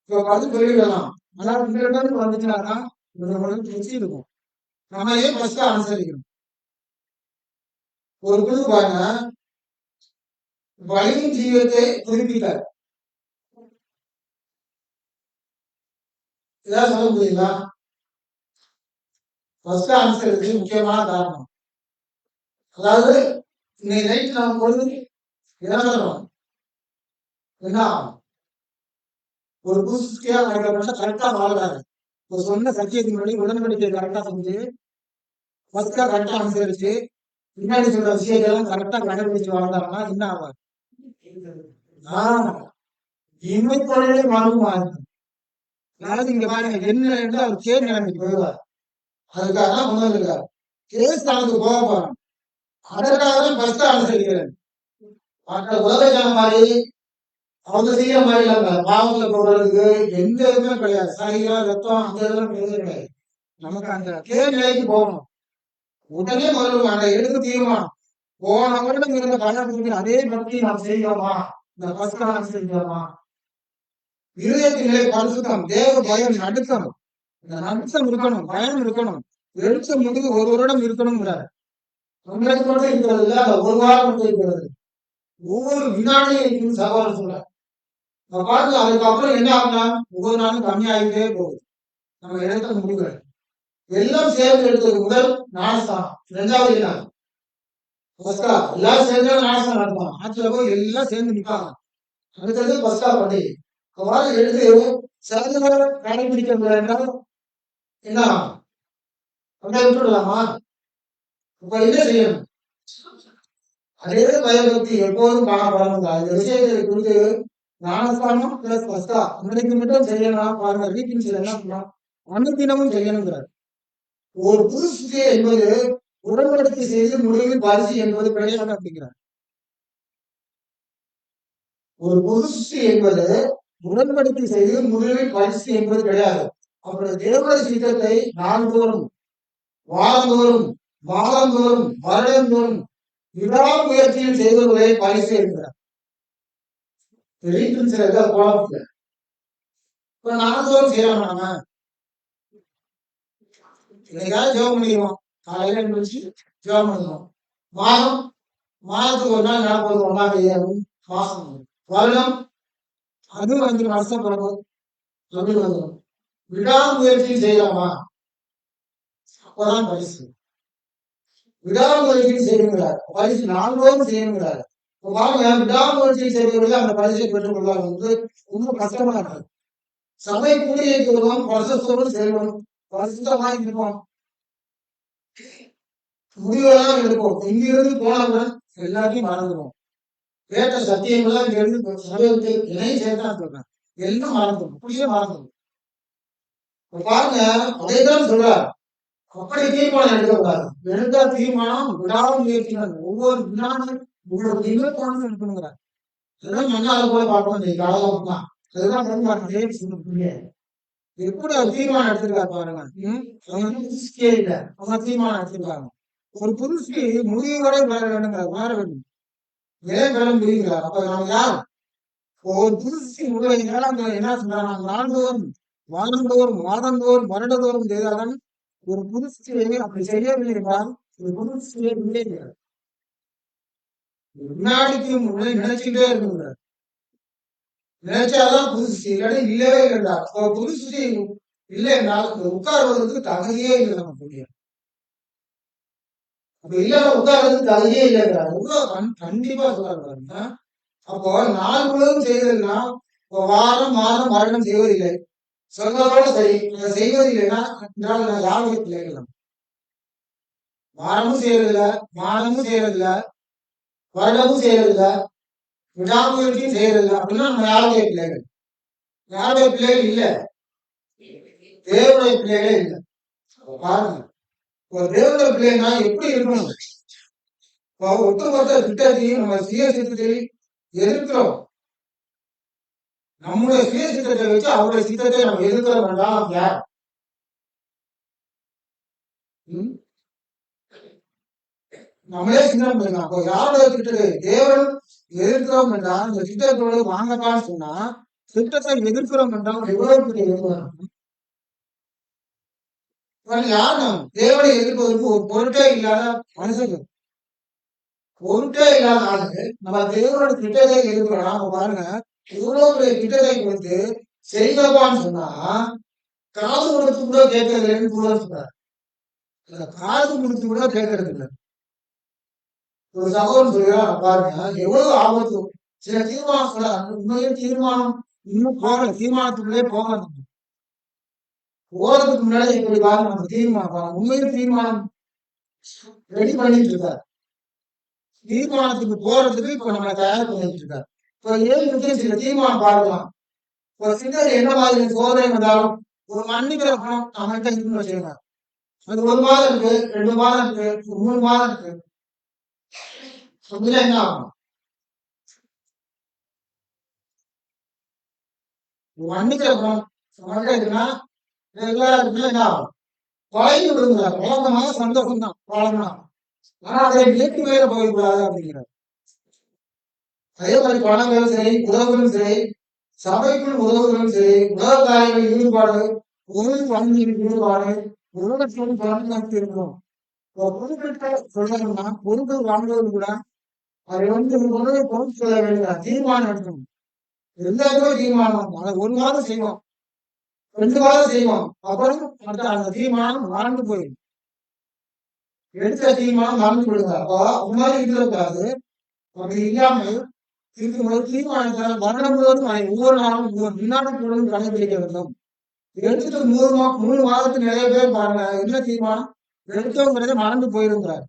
இப்ப பார்த்து சொல்லிடலாம். ஆனா இந்த இடத்துக்கு வந்துச்சுனாதான் திருச்சி இருக்கும். நம்ம ஏன் ஃபர்ஸ்ட் அனுசரிக்கணும்? ஒரு குழு பாருங்க, வலியின் ஜீவத்தை புதுப்பிக்க ஏதாவது சொல்ல முடியுங்களா? ஃபர்ஸ்ட் அனுசரிச்சு முக்கியமான காரணம். அதாவது இன்னைக்கு நைட் நம்ம பொழுது என்ன சொல்றோம்? என்ன ஒரு புதுசியா கரெக்டா வாழ்றாரு. ஒரு சொன்ன சத்தியத்தின்படி உடன்படிக்கை கரெக்டா செஞ்சு ஃபர்ஸ்டா கரெக்டா அனுசரிச்சு பின்னாடி சொல்ற விஷயத்தெல்லாம் கரெக்டா கடைபிடிச்சு வாழ்ந்தாங்கன்னா என்ன ஆவார்? இமைப்பொழுதே மனமும் ஆகும். அதாவது இங்க பாருங்க, என்ன என்று அவர் கேள்வி நிலைமைக்கு போயிடுவார். அதுக்காக தான் முன்னாள் இருக்கார். கேஸ் தனக்கு போக போறோம். அதற்காக தான் ஃபர்ஸ்ட் அனுசரிக்கிறேன். மற்ற உலக ஜனம் மாதிரி அவங்க செய்யற மாதிரி இல்லாம பாவத்துல போடுறதுக்கு எந்த இதுவுமே கிடையாது. சரீரம் ரத்தம் அந்த இதெல்லாம் கிடையாது. நமக்கு அந்த கேள்வி நிலைக்கு போகணும். உடனே முதல்ல அந்த எடுத்து தீர்மானம். போன வருடம் இருந்த பணத்துக்கு அதே பக்தி நாம் செய்வோமா? இந்த ஃபர்ஸ்ட் அனுசரிக்கிறோமா? இருதயத்தின் நிலை பரிசுத்தம், தேவ பயம், நடுக்கம். இந்த நடுக்கம் இருக்கணும், பயம் இருக்கணும். எடுத்த முடிவு ஒரு வருடம் இருக்கணும்ங்கிறார். உங்களுக்கு மட்டும் இருக்கிறது இல்ல, ஒரு வாரம் மட்டும் இருக்கிறது. ஒவ்வொரு வினாடியும் இருக்குது சகோதரன் சொல்ற. பாருங்க, அதுக்கப்புறம் என்ன ஆகுனா ஒவ்வொரு நாளும் கம்மியாகிட்டே போகுது நம்ம எடுத்த முடிவுகள். எல்லாம் சேர்ந்து எடுத்தது முதல் ஞானஸ்தானம். ரெண்டாவது என்ன? பஸ்கா. எல்லாரும் சேர்ந்து ஞானஸ்தானம் நடத்துவாங்க. ஆட்சியில போய் எல்லாம் சேர்ந்து நிற்பாங்க. அடுத்தது பஸ்கா பண்டிகை. அவ்வாறு எடுத்து சேர்ந்து கடைபிடிக்க என்றால் என்ன அப்படியே விட்டுடலாமா? இப்ப என்ன செய்யணும்? அதே பயபக்தி எப்போதும் காணப்படணும். இந்த விஷயத்தை குறித்து ஞானஸ்தானம் பிளஸ் பஸ்கா இன்னைக்கு மட்டும் செய்யணும். பாருங்க, வீட்டின் என்ன பண்ணலாம், அனுதினமும் செய்யணுங்கிறார். ஒரு புது சிருஷ்டி என்பது உடன்படிக்கை செய்து முடிவில் பரிசு என்பது கிடையாது அப்படிங்கிறார். ஒரு புது சிருஷ்டி என்பது உடன்படிக்கை செய்து முடிவில் பரிசு என்பது கிடையாது. அப்புறம் தேவனுடைய சித்தத்தை நாள்தோறும், வாரந்தோறும், மாதந்தோறும், வருடந்தோறும் விடாமுயற்சியில் செய்வதை பரிசு இருக்கிறார். இப்ப நாள்தோறும் செய்யலாம். நாம இன்னைக்காவது ஜெபம் பண்ணிடுவோம். காலையில எழுந்திரிச்சு ஜெபம் பண்ணுவோம். மாதத்துக்கு ஒரு நாள் 41 மாசம். வருடம் அதுவும் வருஷம் பிறகு சொல்லி வந்துடும். விடாமுயற்சி செய்யலாமா? அப்பதான் பரிசு. விடாமுயற்சி செய்யுங்கிறார். பரிசு நாள்தோறும் செய்யுங்கிறார். பாருங்க, விடாமுயற்சி செய்வர்கள் அந்த பரிசை பெற்றுக் கொள்வாங்க. ரொம்ப கஷ்டமா இருக்கு. சபை கூடியைக்கு வருவோம், பரிசுத்தோடு செல்வோம், பரிசுத்தமா இருப்போம், முடிவெல்லாம் எடுப்போம். இங்கிருந்து போனவுடன் எல்லாத்தையும் மறந்துடுவோம். கேட்ட சத்தியங்கள்லாம் இங்க இருந்து சமயத்தில் இணைய சேர்த்தான் சொல்றேன். எல்லாம் மறந்துடும், அப்படியே மறந்துடும். இப்ப பாருங்க, அதைதான் சொல்றார். அப்படி தீர்மானம் எடுக்கக்கூடாது. எடுத்த தீர்மானம் விடாமுயற்சிகள், ஒவ்வொரு வினாடும் ஒவ்வொரு நிமிடமும் இருக்கணுங்கிறார். அதெல்லாம் மண்ணால போய் பார்க்கணும், நீ காலம் தான். அதுதான் புரிய எப்படி அவர் தீர்மானம் எடுத்திருக்காரு பாருங்க. அவங்க வந்து புதுசுக்கே இல்ல, அவங்க தீர்மானம் எடுத்திருக்காங்க. ஒரு புதுசுக்கு முடிவு வரை வர வேண்டுங்கிறார், வர வேண்டும். ஏன் பெற முடியுங்கிறார். அப்ப நம்ம யார்? ஒரு புதுசுக்கு முடிவைகள் அந்த என்ன சொல்றாங்க, நாள்தோறும் வாரந்தோறும் மாதந்தோறும் வருடந்தோறும் செய்தாலும் ஒரு புதுசுக்கு அப்படி செய்யவில்லை என்றால் ஒரு புதுசுக்கே இல்லை. வினாடிக்கு முன்னே நினைச்சுட்டே இருக்குங்கிறார். நினைச்சாதான் புதுசு, இல்லாட்டி இல்லவே இல்லைடா. புதுசு இல்லை என்றால் உட்கார்வதற்கு தகுதியே இல்லை நமக்கு. அப்ப இல்லாம உட்கார்றதுக்கு தகுதியே இல்லைங்கிறார். கண்டிப்பா சொல்றாரு. அப்போ நாள் முழுவதும் செய்வதில்லைன்னா வாரம் மாதம் வருடம் செய்வதில்லை, சொல்றதோட சரி, செய்வதில்லைன்னா என்றால் யாருடைய பிள்ளைகள்? வாரமும் செய்யறதில்ல, மாதமும் செய்யறதில்ல, வருடமும் செய்யறதில்ல, விடாமுயற்சியும் செய்யறதில்ல அப்படின்னா நம்ம யாருடைய பிள்ளைகள்? யாருடைய பிள்ளைகள் இல்ல, தேவனுடைய பிள்ளைகளே இல்லை. பாருங்க, ஒரு தேவனுடைய பிள்ளைன்னா எப்படி இருக்கணும்? ஒட்டுமொத்த திட்டத்தையும் நம்ம சுய சித்தத்தை எதிர்க்கிறோம். நம்முடைய சுய சித்தத்தை வச்சு அவருடைய சித்தத்தை நம்ம எதிர்க்கிறோம் என்றால் யார்? நம்மளே சிந்தனை பண்ணலாம். அப்போ யாருடைய திட்டத்தை தேவன் எதிர்க்கிறோம் என்றால் அந்த திட்டத்தோடு வாங்கப்பான்னு சொன்னா, திட்டத்தை எதிர்க்கிறோம் என்றால் எவ்வளவு பெரிய எதிர்ப்பு. யாரும் தேவனை எதிர்ப்பதற்கு ஒரு பொருட்டே இல்லாத மனுஷங்க, பொருட்டே இல்லாத ஆளுங்க நம்ம தேவனோட திட்டத்தை எதிர்க்கிறோம். பாருங்க, இவ்வளவு பெரிய திட்டத்தை கொடுத்து செய்தப்பான்னு சொன்னா காது கொடுத்து கூட கேட்கறது இல்லைன்னு கூட சொல்றாரு. காது கொடுத்து கூட கேட்கறது இல்லை. ஒரு சகோதரன் சொல்கிறார், பாருங்க எவ்வளவு ஆபத்து. சில தீர்மானம் சொல்ல உண்மையே தீர்மானம் இன்னும் போகல, தீர்மானத்துக்குள்ளே போகல. போறதுக்கு முன்னாடி இப்படி பாருங்க, நம்ம தீர்மானம் உண்மையில தீர்மானம் ரெடி பண்ணிட்டு இருக்காரு. தீர்மானத்துக்கு போறதுக்கு இப்ப நம்ம தயார் பண்ணிட்டு இருக்காரு. இப்ப ஏன் சில தீர்மானம் பார்க்கலாம். ஒரு சிந்தனை என்ன மாதிரி சோதனை வந்தாலும் ஒரு மன்னிக்கிற பணம் நம்மகிட்ட இருக்குன்னு வச்சுக்கோங்க. அது 1 மாதம் இருக்கு, 2 மாதம் இருக்கு, 3 மாதம் இருக்கு. அப்படின்னா என்ன ஆகும்? மன்னிக்கிற பணம் நம்மகிட்ட இருக்குன்னா ரெகுலரா இருக்குன்னா என்ன ஆகும்? பழகி விடுங்க, பழக்கமாக சந்தோஷம் தான் பழகணும். ஆனா அதை வீட்டு மேல போகக்கூடாது அப்படிங்கிறார். அதே மாதிரி பணங்களும் சரி, உறவுகளும் சரி, சபைக்குள் உறவுகளும் சரி, உலக காரியங்கள் ஈடுபாடு, உணவு வங்கியின் ஈடுபாடு, உலகத்திலும் பலன் இருக்கணும். பொருட்கள் சொல்றாங்கன்னா பொருட்கள் வாங்குவது கூட அதை வந்து உணவை பொருள் சொல்ல வேண்டிய தீர்மானம் எடுக்கணும். எல்லாருமே தீர்மானம் அதை 1 மாதம் செய்வோம், 2 மாதம் செய்வோம், அப்புறம் அடுத்த அந்த தீர்மானம் மறந்து போயிடும். எடுத்த தீர்மானம் மறந்து போடுங்க. அப்போ அது மாதிரி இருக்கக்கூடாது. அப்படி இல்லாமல் இருக்கும்போது தீர்மானத்தால் வருடம் முழுவதும் ஒவ்வொரு நாளும் ஒவ்வொரு வினாடும் பொழுதும் கடைபிடிக்க வேண்டும். எடுத்துட்டு 3 மாதத்துக்கு நிறைய பேர் பாருங்க, என்ன தீர்மானம் எடுத்தோங்கிறத மறந்து போயிருங்கிறார்.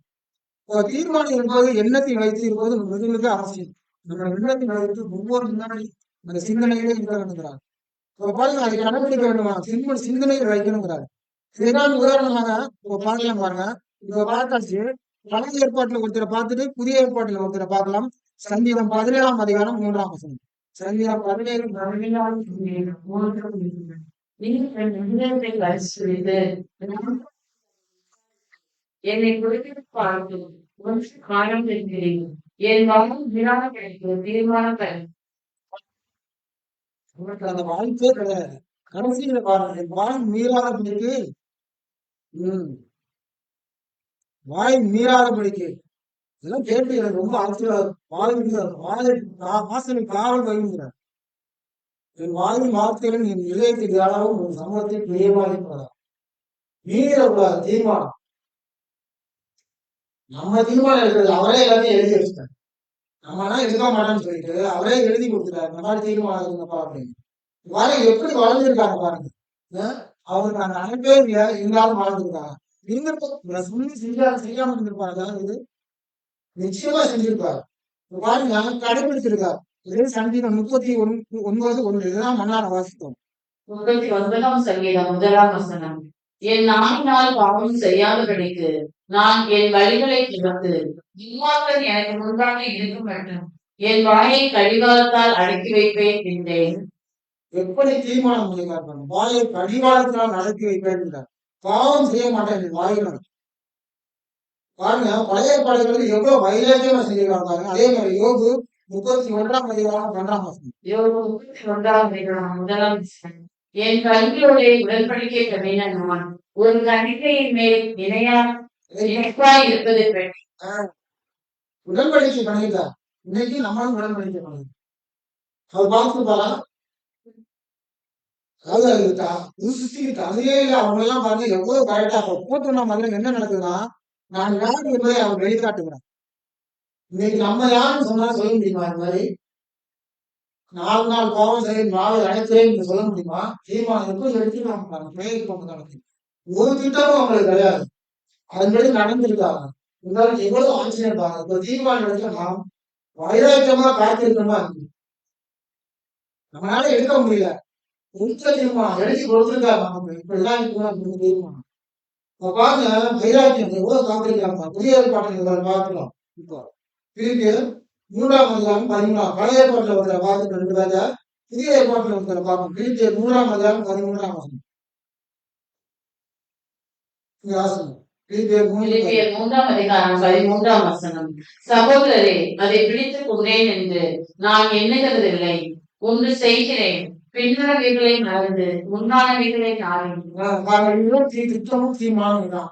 இப்போ தீர்மானம் இருப்பது எண்ணத்தை வைத்து இருப்பது மிக மிக அவசியம். நம்ம எண்ணத்தை வைத்து ஒவ்வொரு வினாடி அந்த சிந்தனையிலே இருக்க வேண்டுங்கிறார். இப்போ பாருங்க, அதை கடைபிடிக்க வேண்டுமா, சிந்தனைகள் வைக்கணுங்கிறார். இதுதான் உதாரணமாக இப்போ பார்க்கலாம். பாருங்க, இப்ப பார்த்தாச்சு, பழைய ஏற்பாட்டுல ஒருத்தரை பார்த்துட்டு புதிய ஏற்பாட்டுல ஒருத்தரை பார்க்கலாம். சங்கீதம் 17ஆம் அதிகாரம் 3ஆம் வசனம். சங்கீதம் 17 என்னை குறித்து பார்த்து காரணம் இருக்கிறேன். என் வாழும் வினாட கிடைக்கும் தீர்மானம் அந்த வாய்ப்பே கிடையாது. கடைசியில பாருங்க, வாய் மீறாதபடிக்கு வாய் மீறாதபடிக்கு இதெல்லாம் கேட்டு எனக்கு ரொம்ப ஆச்சரியம். வாசனை காவல் வைங்கிறார். என் வாயின் வார்த்தைகளும் என் இதயத்துக்கு யாராவும் ஒரு சமூகத்தை பிரியமாயிருப்பதா. மீறக்கூடாது தீர்மானம். நம்ம தீர்மானம் எடுக்கிறது, அவரே எல்லாத்தையும் எழுதி வச்சுட்டார். நம்மலாம் எடுக்க மாட்டோம்னு சொல்லிட்டு அவரே எழுதி கொடுத்துட்டாரு, இந்த மாதிரி தீர்மானம் இருக்குங்கப்பா அப்படின்னு. எப்படி வளர்ந்துருக்காங்க பாருங்க. அவருக்கு அந்த அனுப்பே இல்லை, இருந்தாலும் வளர்ந்துருக்காங்க. செய்யாம இருந்திருப்பாரு, அதாவது நிச்சயமா செஞ்சிருப்பாரு. பாருங்க, கடைபிடிச்சிருக்காரு. இதே சங்கீதம் 39:1 இதுதான் மன்னார வாசித்தோம். 39ஆம் சங்கீதம் 1ஆம் வசனம். என் நாவினால் பாவம் செய்யாதபடிக்கு நான் என் வழிகளை துறந்து துன்மார்க்கர் எனக்கு முன்பாக இருக்க வேண்டும். என் வாயை கடிவாளத்தால் அடக்கி வைப்பேன் என்றேன். எப்படி தீர்மானம் பண்ணிக்கார், வாயை கடிவாளத்தினால் அடக்கி வைப்பேன். பாவம் செய்ய மாட்டேன் வாயில. பாருங்க, பழைய பாடல்கள் எவ்வளவு வைராக்கியமா செஞ்சிருக்காங்க பாருங்க. அதே மாதிரி யோபு 31ஆம் அதிகாரம் 1ஆம் வசனம். யோபு 31ஆம் அதிகாரம் 1ஆம் வசனம். என் கல்வியோட உடன்படிக்கை பண்ணின நான் ஒரு கணிக்கையின் மேல் இணைப்பாய் இருப்பதை பற்றி உடன்படிக்கை பண்ணியிருக்கார். இன்னைக்கு நம்மளும் உடன்படிக்கை பண்ணிருக்கோம். அவர் பார்த்துப்பாரா? அதே அவங்க எல்லாம் பாருங்க எவ்வளவு கரெக்டா போட்டுனா மாதிரி என்ன நடக்குதுன்னா, நான் யார் என்பதை அவர் வெளிக்காட்டுகிறார். இன்னைக்கு நம்ம யாருன்னு சொன்னா சொல்ல முடியுமா? இந்த மாதிரி 4 நாள் பாவம் சரி நாளை அடைக்கிறேன் சொல்ல முடியுமா? தீர்மானம் எப்படி எடுத்துக்கலாம்? ஒரு திட்டமும் அவங்களுக்கு கிடையாது. அதன்படி நடந்திருக்காங்க. இருந்தாலும் எவ்வளவு ஆச்சரியம் பாருங்க. இப்ப தீர்மானம் எடுக்க நாம் வைராக்கியமா காத்திருக்கமா இருக்கு. நம்மளால எடுக்க முடியல. உச்ச தீர்மானம் எழுதி கொடுத்துருக்காங்க நமக்கு. இப்படிதான் தீர்மானம். இப்ப பாருங்க, வைராக்கியம் எவ்வளவு காத்திருக்காங்க. புதிய ஏற்பாட்டை பார்க்கிறோம். இப்போ பிலிப்பியர் 3ஆம் அதிகாரம் 13. பழைய ஏற்பாட்டில் ஒருத்தரை பார்த்துட்டு 2 பேரை, புதிய ஏற்பாட்டில் ஒருத்தரை பார்க்கணும். பிலிப்பியர் 3ஆம் அதிகாரம் 13ஆம் வசனம். பிலிப்பியர் 3ஆம் அதிகாரம் 13ஆம் வசனம். சகோதரரே, அதை பிடித்துக் கொண்டேன் என்று நான் எண்ணுகிறதில்லை. ஒன்று செய்கிறேன், பின்னரவைகளை மறந்து முன்னானவைகளை நாடுகிறேன். திட்டமும் தீர்மானம் தான்.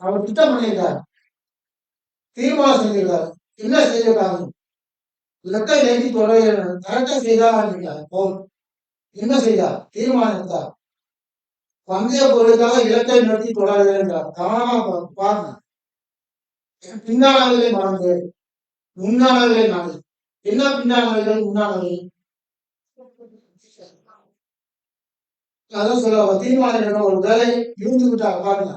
அவர் திட்டம் பண்ணியிருக்காரு, தீர்மானம் செஞ்சிருக்காரு. என்ன செய்திருக்காரு? இலக்கை நோக்கி தொடர்கிறார். கரெக்டா செய்தார். என்ன செய்தார்? தீர்மானம் எடுத்தார். பந்தய பொருளுக்காக இலக்கை நோக்கி தொடர்கிறார். கவனமா பாருங்க. பின்னானவர்களை மறந்து முன்னானவர்களை நாடு. என்ன பின்னானவர்கள் முன்னானவர்கள்? அதான் சொல்ல தீர்மானம் ஒரு வேலை இருந்து விட்டார். பாருங்க,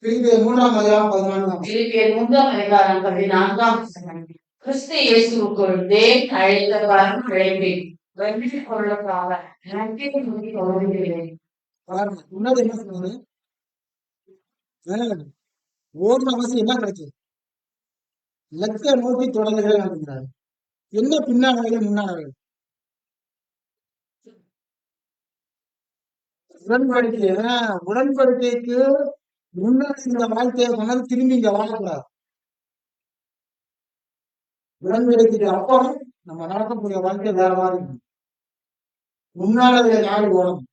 பிலிப்பியர் 3ஆம் அதிகாரம் 14. பிலிப்பியர் 3ஆம் அதிகாரம் 14ஆம் வசனம். கிறிஸ்து இயேசுவுக்குள் தேவன் அழைத்த வரம் அழைப்பேன் வெற்றி பொருளுக்காக எனக்கு நோக்கி தொடர்கிறேன். பாருங்க, முன்னாடி என்ன சொன்னாரு? ஓடின அவசியம் என்ன கிடைச்சது? இலக்கை நோக்கி தொடர்கிறேன் அப்படிங்கிறாரு. என்ன பின்னானவர்கள் முன்னானவர்கள்? உடன்படிக்கைக்கு முன்னாடி இந்த வாழ்க்கையை கொண்டாந்து திரும்பி இங்க வாழக்கூடாது. உடன்படிக்கைக்கு அப்புறம் நம்ம நடக்கக்கூடிய வாழ்க்கை வேற மாதிரி இருக்கும். முன்னாடி நாடு ஓடணும்.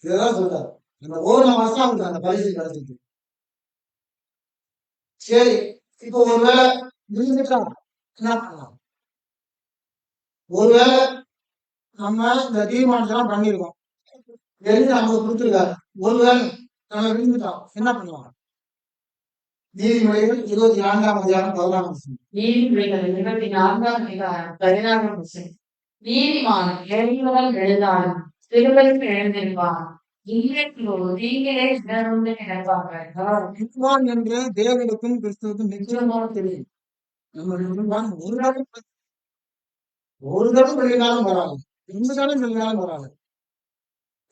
இதுதான் சொல்றாரு. இந்த ஓன மாசம் அவங்களுக்கு அந்த பரிசு கிடைச்சிருக்கு. சரி, இப்போ ஒருவேளை விழுந்துட்டா என்ன பண்ணலாம்? ஒருவேளை நம்ம இந்த தீர்மானத்தெல்லாம் பண்ணிருக்கோம், எழுதி நமக்கு கொடுத்துருக்காரு. ஒருவேளை நம்ம விழுந்துட்டோம், என்ன பண்ணுவாங்க? நீதிமொழிகள் 24ஆம் அதிகாரம் 14ஆம் வசனம். நீதிமொழிகள் 24ஆம் அதிகாரம் 14ஆம் வசனம். நீதிமான் எழுதியவன் எழுந்தாலும் திருவள்ளும் எழுந்திருப்பான். நீங்களே உணர்ந்து நினைப்பார்கள். நீதிமான் என்று தேவனுக்கும் கிறிஸ்துவுக்கும் நிச்சயமாக தெரியும். நம்ம ஒரு தடம் விழுந்தாலும் வராது, 2 தடம் விழுந்தாலும் வராது.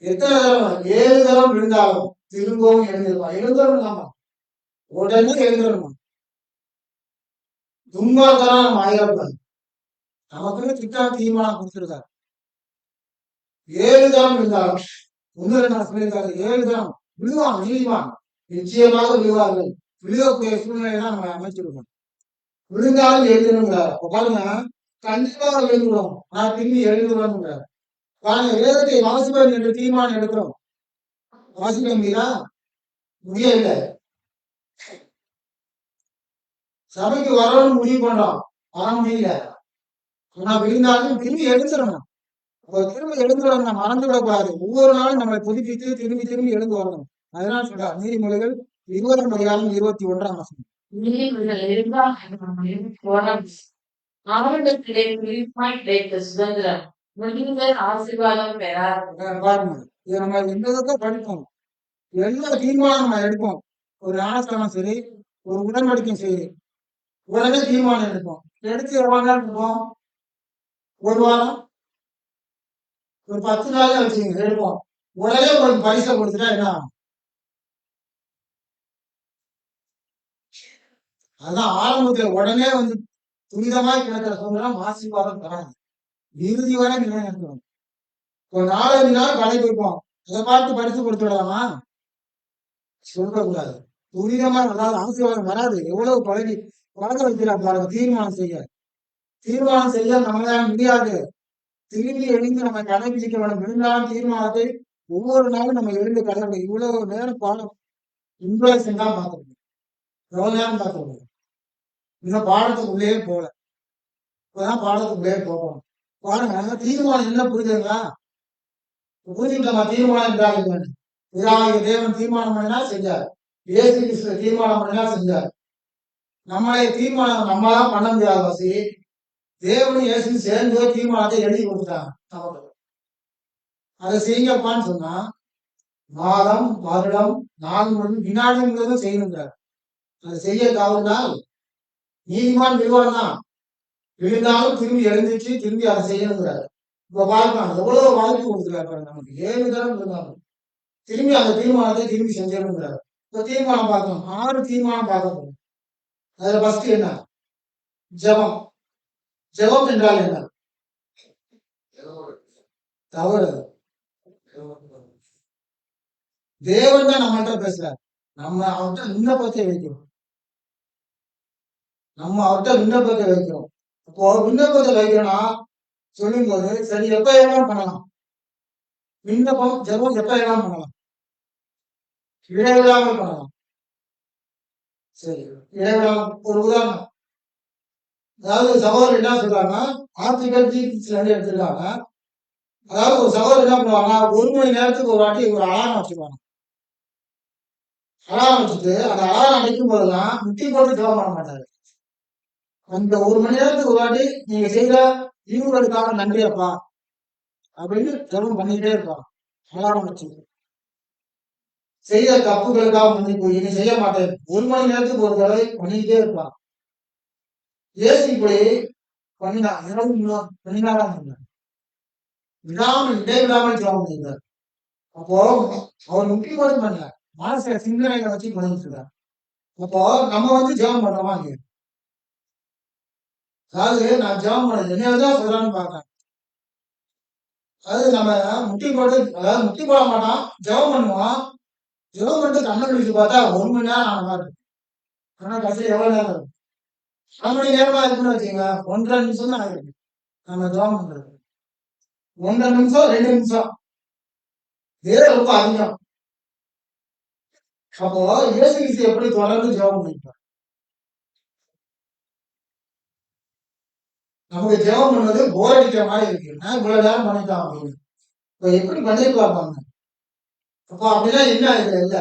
எத்தனை தரம்? 7 தரம் விழுந்தாலும் திரும்பவும் எழுந்திருப்பான். எழுந்தரணும், உடனே எழுந்திரணும். துன்மார்க்கனா நம்ம ஆயிரக்கூடாது. நமக்கு திட்டம் தீர்மானம் கொடுத்திருக்காரு. 7 தரம் விழுந்தாலும் முன்னே நான் சொல்லியிருக்காரு, 7 தரம் விழுவான். நீதிவான் நிச்சயமாக விழுவார்கள். விழுவக்கூடிய சூழ்நிலை தான் நம்ம அமைச்சிருக்கோம். விழுந்தாலும் எழுந்திருங்கிறார். அப்ப பாருங்க, கண்டிப்பாக எழுந்துடும். நான் திரும்பி எழுந்துடுவேன். பாருங்க, வேதத்தை வாசிப்பேன் என்று தீர்மானம் எடுக்கிறோம். வாசிக்க முடியுதா? முடியவில்லை. சபைக்கு வரணும்னு முடிவு பண்றோம், வர முடியல. ஆனா விழுந்தாலும் திரும்பி எழுந்துடணும். திரும்ப எழுந்து வரணும், மறந்து விடக்கூடாது. ஒவ்வொரு நாளும் நம்மளை புதுப்பித்து திரும்பி திரும்பி எழுந்து வரணும். அதனால சொல்றார் நீதிமொழிகள் 20ஆம் அதிகாரம் 21ஆம் வசனம். நீதிமொழிகள் 21ஆம் அவர்களுக்கு கிடைத்த சுதந்திரம் முடிந்த ஆசீர்வாதம் பெறார். பாருங்க, இதை நம்ம எந்த விதத்தை படிப்போம், எல்லா தீர்மானம் நம்ம எடுப்போம். ஒரு ஞானஸ்தானம் சரி, ஒரு உடன்படிக்கையும் சரி, உடனே தீர்மானம் எடுப்போம். எடுத்து எவ்வளவு நேரம் எடுப்போம்? ஒரு வாரம், ஒரு 10 நாள் வச்சுங்க எடுப்போம். உடனே ஒரு பரிசை கொடுத்துட்டா என்ன ஆகும்? அதான் ஆரம்பத்துல உடனே வந்து துரிதமாய் கிடைக்கிற சூழ்நிலை ஆசீர்வாதம் தராது. இறுதி வரை நிலைநிறுத்தணும். ஒரு 4 நாள் கடைக்கு வைப்போம். அதை பார்த்து பரிசு கொடுத்து விடலாமா? சொல்லக்கூடாது. துரிதமா அதாவது ஆசீர்வாதம் வராது. எவ்வளவு பழக வைக்கிறா பாருங்க. தீர்மானம் செய்ய நம்மளால முடியாது. திரும்பி எழுந்து நம்ம கடைபிடிக்க வேணும். இருந்தாலும் தீர்மானத்தை ஒவ்வொரு நாளும் நம்ம எழுந்து கடைபிடி. இவ்வளவு நேரம் பாடம் இன்ட்ரோடக்ஷன் தான் பார்க்கணும். எவ்வளவு நேரம் பார்க்கணும்? இந்த பாடத்துக்குள்ளேயே போல. இப்பதான் பாடத்துக்குள்ளேயே போகணும். பாருங்க, தீர்மானம் என்ன புரியுதுங்களா? புரிஞ்சுக்கிட்டோமா? தீர்மானம் என்றால் என்ன? பிதாவாகிய தேவன் தீர்மானம் பண்ணினா செஞ்சார். இயேசு கிறிஸ்து தீர்மானம் பண்ணினா செஞ்சார். நம்மளே தீர்மானம் நம்மளாம் பண்ண முடியாத வாசி. தேவனும் இயேசு சேர்ந்து தீர்மானத்தை எழுதி கொடுத்தாங்க நமக்கு. அதை செய்யப்பான்னு சொன்னா மாதம், வருடம், நாள் முழுவதும் வினாடி முழுவதும் செய்யணுங்கிறார். அதை செய்ய தவறுனால் நீதிமான் விழுவான் தான். விழுந்தாலும் திரும்பி எழுந்துச்சு திரும்பி அதை செய்யணுங்கிறாரு. இப்ப பார்க்கலாம் எவ்வளவு வாய்ப்பு கொடுத்துருக்காரு நமக்கு. 7 தரம் இருந்தாலும் திரும்பி அந்த தீர்மானத்தை திரும்பி செஞ்சிடணுங்கிறாரு. இப்ப தீர்மானம் பார்க்கணும். 6 தீர்மானம் பார்க்கணும். அதுல ஃபர்ஸ்ட் என்ன? ஜெபம். ஜெபம் என்றால் என்ன? தவறு. தேவன் தான் நம்மள்கிட்ட பேசுறாரு. நம்ம அவர்கிட்ட விண்ணப்பத்தை வைக்கிறோம். இப்போ விண்ணப்பத்தை வைக்கணும்னா சொல்லும் போது சரி எப்ப எல்லாம் பண்ணலாம்? விண்ணப்பம் ஜெபம் எப்ப எல்லாம் பண்ணலாம்? இடைவிடாமல் பண்ணலாம். சரி, இடைவிடாமல் ஒரு உதாரணம். அதாவது சகோதரர் என்ன சொல்றாங்க, ஆர்டிகல் 3 எடுத்துருக்காங்க. அதாவது ஒரு சகோதரர் என்ன பண்ணுவாங்க, 1 மணி நேரத்துக்கு ஒரு வாட்டி ஒரு அலாரம் வச்சுக்குவாங்க. அலாரம் வச்சுட்டு அந்த அலாரம் அடிக்கும் போதுதான் முட்டி போட்டு ஜெபம் பண்ண மாட்டாரு. அந்த 1 மணி நேரத்துக்கு ஒரு வாட்டி நீங்க செய்த ஈவுகளுக்காக நன்றி அப்பா அப்படின்னு ஜெபம் பண்ணிக்கிட்டே இருப்பாங்க. அலாரம் வச்சு செய்த தப்புகளுக்காக மன்னிப்பு இனி செய்ய மாட்டேன் 1 மணி நேரத்துக்கு ஒரு தடவை பண்ணிக்கிட்டே இருப்பாங்க. இயேசு இப்படி பண்ணினா 24 விடாமல் இடைவிடாமல் ஜெபம் பண்ணியிருக்காரு. அப்போ அவர் முக்கியமாக பண்ணல, மனசுல சிந்தனைகளை வச்சு பண்ணிட்டு இருக்காரு. அப்போ நம்ம வந்து ஜெபம் பண்றோமா? அதாவது நான் ஜெபம் பண்ணது என்னதான் சொல்றான்னு பார்க்கேன். அதாவது நம்ம முட்டி போட்டு அதாவது முட்டி போட மாட்டோம், ஜெபம் பண்ணுவோம். ஜெபம் பண்ணிட்டு கண்ணை கழிச்சு பார்த்தா 1 மணி நேரம் ஆன மாதிரி இருக்கும். ஆனா கடைசியில் எவ்வளவு நேரம் இருக்கும்? 1 மணி நேரமா இருக்குன்னு வச்சுங்க, 1.5 நிமிஷம் தான் ஆகிருக்கு நம்ம ஜெபம் பண்றது. 1.5 நிமிஷம் 2 நிமிஷம் வேற ரொம்ப அதிகம். அப்போ இயேசு கிறிஸ்து எப்படி தொடர்ந்து ஜெபம் பண்ணிருப்பார்? நமக்கு ஜெபம் பண்ணது போர் அடிக்கிற மாதிரி இருக்கு. நான் இவ்வளவு நேரம் பண்ணிக்கலாம் அப்படின்னு. இப்ப எப்படி பண்ணிருக்கலாம் பாருங்க. அப்போ அப்படின்னா என்ன இது? இல்ல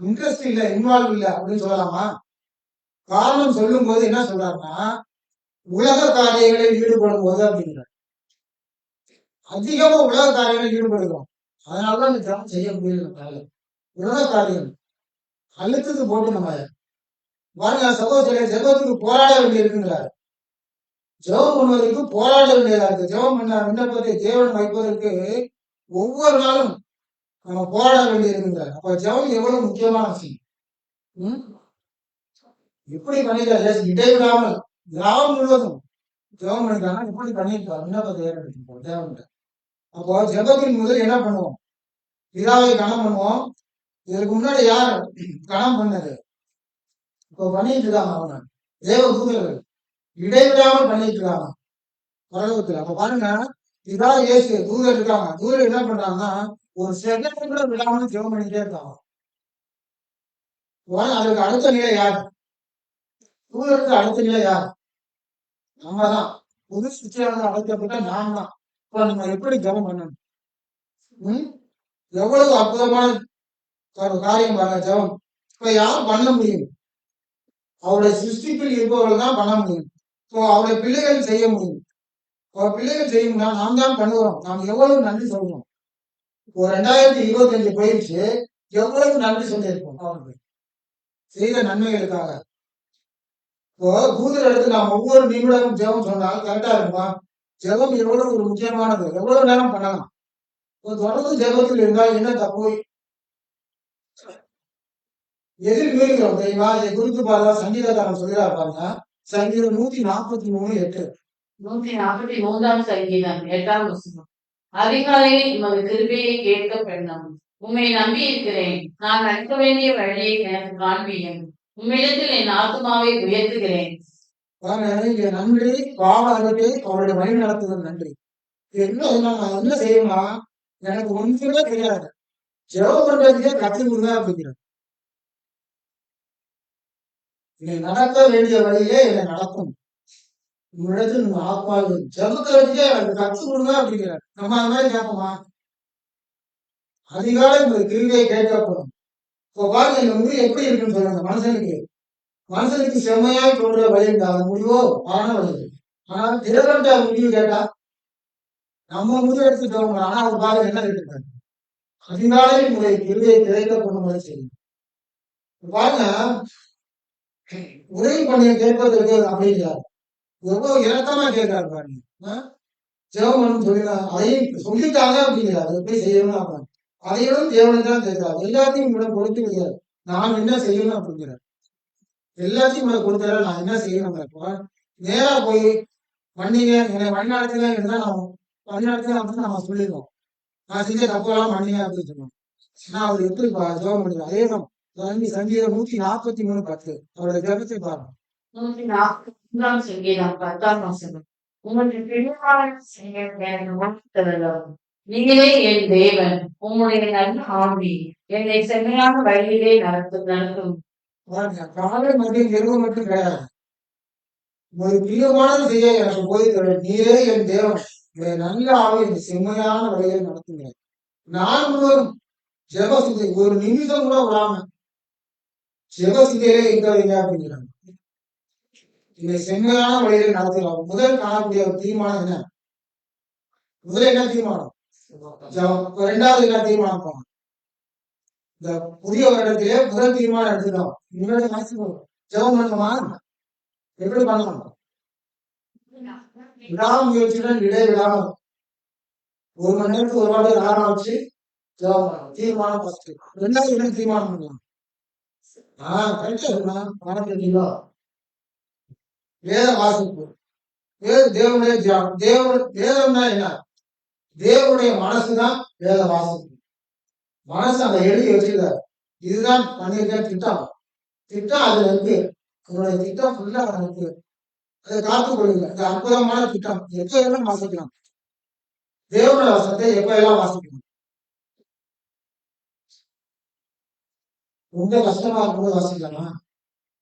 இன்ட்ரெஸ்ட் இல்ல, இன்வால்வ் இல்ல அப்படின்னு சொல்லலாமா? காரணம் சொல்லும் போது என்ன சொல்றாருன்னா, உலக காரியங்களில் ஈடுபடும் போது அப்படிங்கிறார். அதிகமா உலக காரியங்களில் ஈடுபடுகிறோம். அதனாலதான் இந்த ஜெபம் செய்ய முடியல. உலக காரியம் அழுத்தது போட்டு நம்ம பாருங்க சகோதரர், ஜெபத்துக்கு போராட வேண்டிய இருக்குங்கிறார். ஜெபம் பண்ணுவதற்கு போராட வேண்டியதா இருக்கு. ஜெபம் பண்ண விண்ணப்பத்தை தேவன் வைப்பதற்கு ஒவ்வொரு நாளும் நம்ம போராட வேண்டிய இருக்குங்கிறார். அப்ப ஜெபம் எவ்வளவு முக்கியமான விஷயம். எப்படி பண்ணிருக்காரு? இடைவிடாமல் கிராமம் முழுவதும் ஜெபம் பண்ணிருக்காங்க. எப்படி பண்ணிருக்காரு? விண்ணப்பத்தை ஏற்படுத்திருக்கோம் தேவன்கிட்ட. அப்போ ஜெபத்தின் முதல் என்ன பண்ணுவோம்? பிதாவை கணம் பண்ணுவோம். இதற்கு முன்னாடி யார் கணம் பண்ணது? இப்போ பண்ணிட்டு இருக்காங்க அவங்க தேவ தூதர்கள், இடைவிடாமல் பண்ணிட்டு இருக்காங்க பரலோகத்துல. அப்ப பாருங்க, இதான் இயேசு. தூதர் இருக்காங்க. தூதர் என்ன பண்றாங்கன்னா ஒரு செகண்ட் கூட விடாமல் ஜெபம் பண்ணிட்டே இருக்காங்க. அதுக்கு அடுத்த நிலை யார்? தூதருக்கு அடுத்த நிலை யார்? நம்ம தான். புது சிச்சையாக அழைக்கப்பட்ட நாம் தான். இப்ப நம்ம எப்படி ஜெபம் பண்ணணும்? எவ்வளவு அற்புதமான காரியம் பாருங்க ஜெபம். இப்ப யாரும் பண்ண முடியும்? அவருடைய சிருஷ்டிப்பில் இருப்பவர்கள் தான் பண்ண முடியும். இப்போ அவருடைய பிள்ளைகள் செய்ய முடியும். அவர் பிள்ளைகள் செய்யும்னா நாம் தான் பண்ணுவோம். நாம் எவ்வளவு நன்றி சொல்றோம். இப்போ 2025 போயிடுச்சு, எவ்வளவு நன்றி சொல்லியிருப்போம் அவருக்கு செய்த நன்மைகளுக்காக. இப்போ தூதர் எடுத்து நாம் ஒவ்வொரு நிமிடமும் ஜெபம் சொன்னால் கரெக்டா இருக்குமா? ஜெபம் எவ்வளவு ஒரு முக்கியமானது, எவ்வளவு நேரம் பண்ணலாம். இப்போ தொடர்ந்து ஜெபத்தில் இருந்தால் என்ன தப்பு? எதில் மீறுகிறோம் தெரியுமா? இதை குறித்து பார்த்தா சங்கீதக்காரன் சொல்கிறார் பாருங்க. சங்கீதம் 143:8. 143ஆம் சங்கீதம் 8ஆம் வசனம். அதிகாலையில் உமது கிருபையை கேட்க பெண்ணம். உம்மை நம்பி இருக்கிறேன். நான் நடக்க வேண்டிய வழியை எனக்கு காண்பியும். உம்மிடத்தில் என் ஆத்துமாவை உயர்த்துகிறேன். பாருங்க, இங்க நன்றி, பாவ அறிக்கை, அவருடைய வழி நடத்துதல் நன்றி. நான் என்ன செய்யணும்னா, எனக்கு ஒன்றுமே தெரியாது, ஜெபம் பண்றதுக்கே கற்றுக் கொடுங்க அப்படிங்கிறார். என்னை நடக்க வேண்டிய வழியே என்னை நடக்கும். உங்களிடத்தில் உங்க ஆத்மாவு ஜெபக்கிறதுக்கே எனக்கு கற்றுக் கொடுங்க அப்படிங்கிறார். நம்ம அது மாதிரி கேட்போமா? அதிகாலை உங்கள் கிருவியை கேட்கப்படும். இப்போ பாருங்க, இந்த முடிவு எப்படி இருக்குன்னு சொல்லுங்க. மனுஷனுக்கு செம்மையாய் தோன்ற வழி அது முடிவோ ஆன வழி. ஆனா தேவன்ட்ட முடிவு கேட்டா நம்ம முடிவு எடுத்துட்டோம். ஆனா அவர் பாருங்க என்ன கேட்டிருக்காரு, அதிகாலை உங்களுடைய கிருவியை கிடைக்கப்படும் வரை செய்யும். பாருங்க, உதவி பண்ணிய கேட்பதற்கு அப்படிங்கிறார். எவ்வளவு இறக்கமா கேட்கிறாரு பாருங்க. ஜெபம் சொல்லிடுறாங்க, அதையும் சொல்லிட்டாங்க அப்படிங்கிறாரு, எப்படி செய்யணும் அப்படின்னு. அதையும் தேவனை தான் கேட்கிறார். எல்லாத்தையும் உங்களிடம் கொடுத்து விடுகிறார். நான் என்ன செய்யணும் அப்படிங்கிறார். எல்லாத்தையும் உங்களை கொடுத்தாரு, நான் என்ன செய்யணும். நேரா போய் மன்னிங்க, என்னை வழிநடத்துங்க இருந்தா நம்ம வழிநடத்துங்க அப்படின்னு நம்ம சொல்லிடுவோம். நான் செஞ்ச தப்பெல்லாம் மன்னிங்க அப்படின்னு சொல்லுவோம். நான் அவர் எப்படி ஜெபம் பண்ணுறேன். அதே தான் சங்கீதம் 143:10. அவருடைய ஜெபத்தை பாருங்க. 143ஆம் சங்கீதம் 10ஆம் வசனம். உமது பிரியமான நீங்களே என் தேவன். உம்முடைய நல்ல ஆவி என்னை செம்மையான வழியிலே நடத்தும். காலை மதியம் இரவு மட்டும் கிடையாது. ஒரு பிரியமானது செய்ய எனக்கு போய் நீரே என் தேவன், நல்ல ஆவி என்னை செம்மையான வழியை நடத்துங்க. நான் முழுவதும் ஜெபசுதை ஒரு நிமிஷம் கூட விடாம ஜெபசுதையிலே இருக்கிறீங்க அப்படிங்கிறாங்க. என்னை செம்மையான வழியை நடத்துகிறாங்க. முதல் காணக்கூடிய ஒரு தீர்மானம் என்ன? முதல்ல என்ன தீர்மானம்? இரண்டாவது என்ன தீர்மானம் போனோம்? இந்த புதிய வருடத்திலே முதல் தீர்மானம் எடுத்துட்டோம். இனிமேல் ஜெபம் பண்ணுமா? எப்படி பண்ணலாம்? விடாமுயற்சியுடன் இடைவிடாமல் 1 மணி நேரத்துக்கு ஒரு வாட்டி ஆரம்பம் வச்சு ஜெபம் பண்ணலாம். தீர்மானம் ஃபர்ஸ்ட். ரெண்டாவது என்ன தீர்மானம் பண்ணலாம்? கரெக்டா இருக்கணும். மறந்துட்டீங்களோ? வேத வாசிப்பு. தேவனுடைய தியானம். வேதம்னா என்ன? தேவனுடைய மனசுதான் வேத வாசிப்பு. மனசு அந்த எழுதி வச்சுக்கிறார். இதுதான் பண்ணிருக்க திட்டம். அதுல இருக்கு. உங்களுடைய திட்டம் ஃபுல்லா இருக்கு. அதை காத்துக் கொள்ளுங்க. இந்த அற்புதமான திட்டம் எப்ப எல்லாம் வாசிக்கலாம். தேவனுடைய வசனத்தை எப்ப எல்லாம் வாசிக்கணும். ரொம்ப கஷ்டமா இருக்கும்போது வாசிக்கலாமா?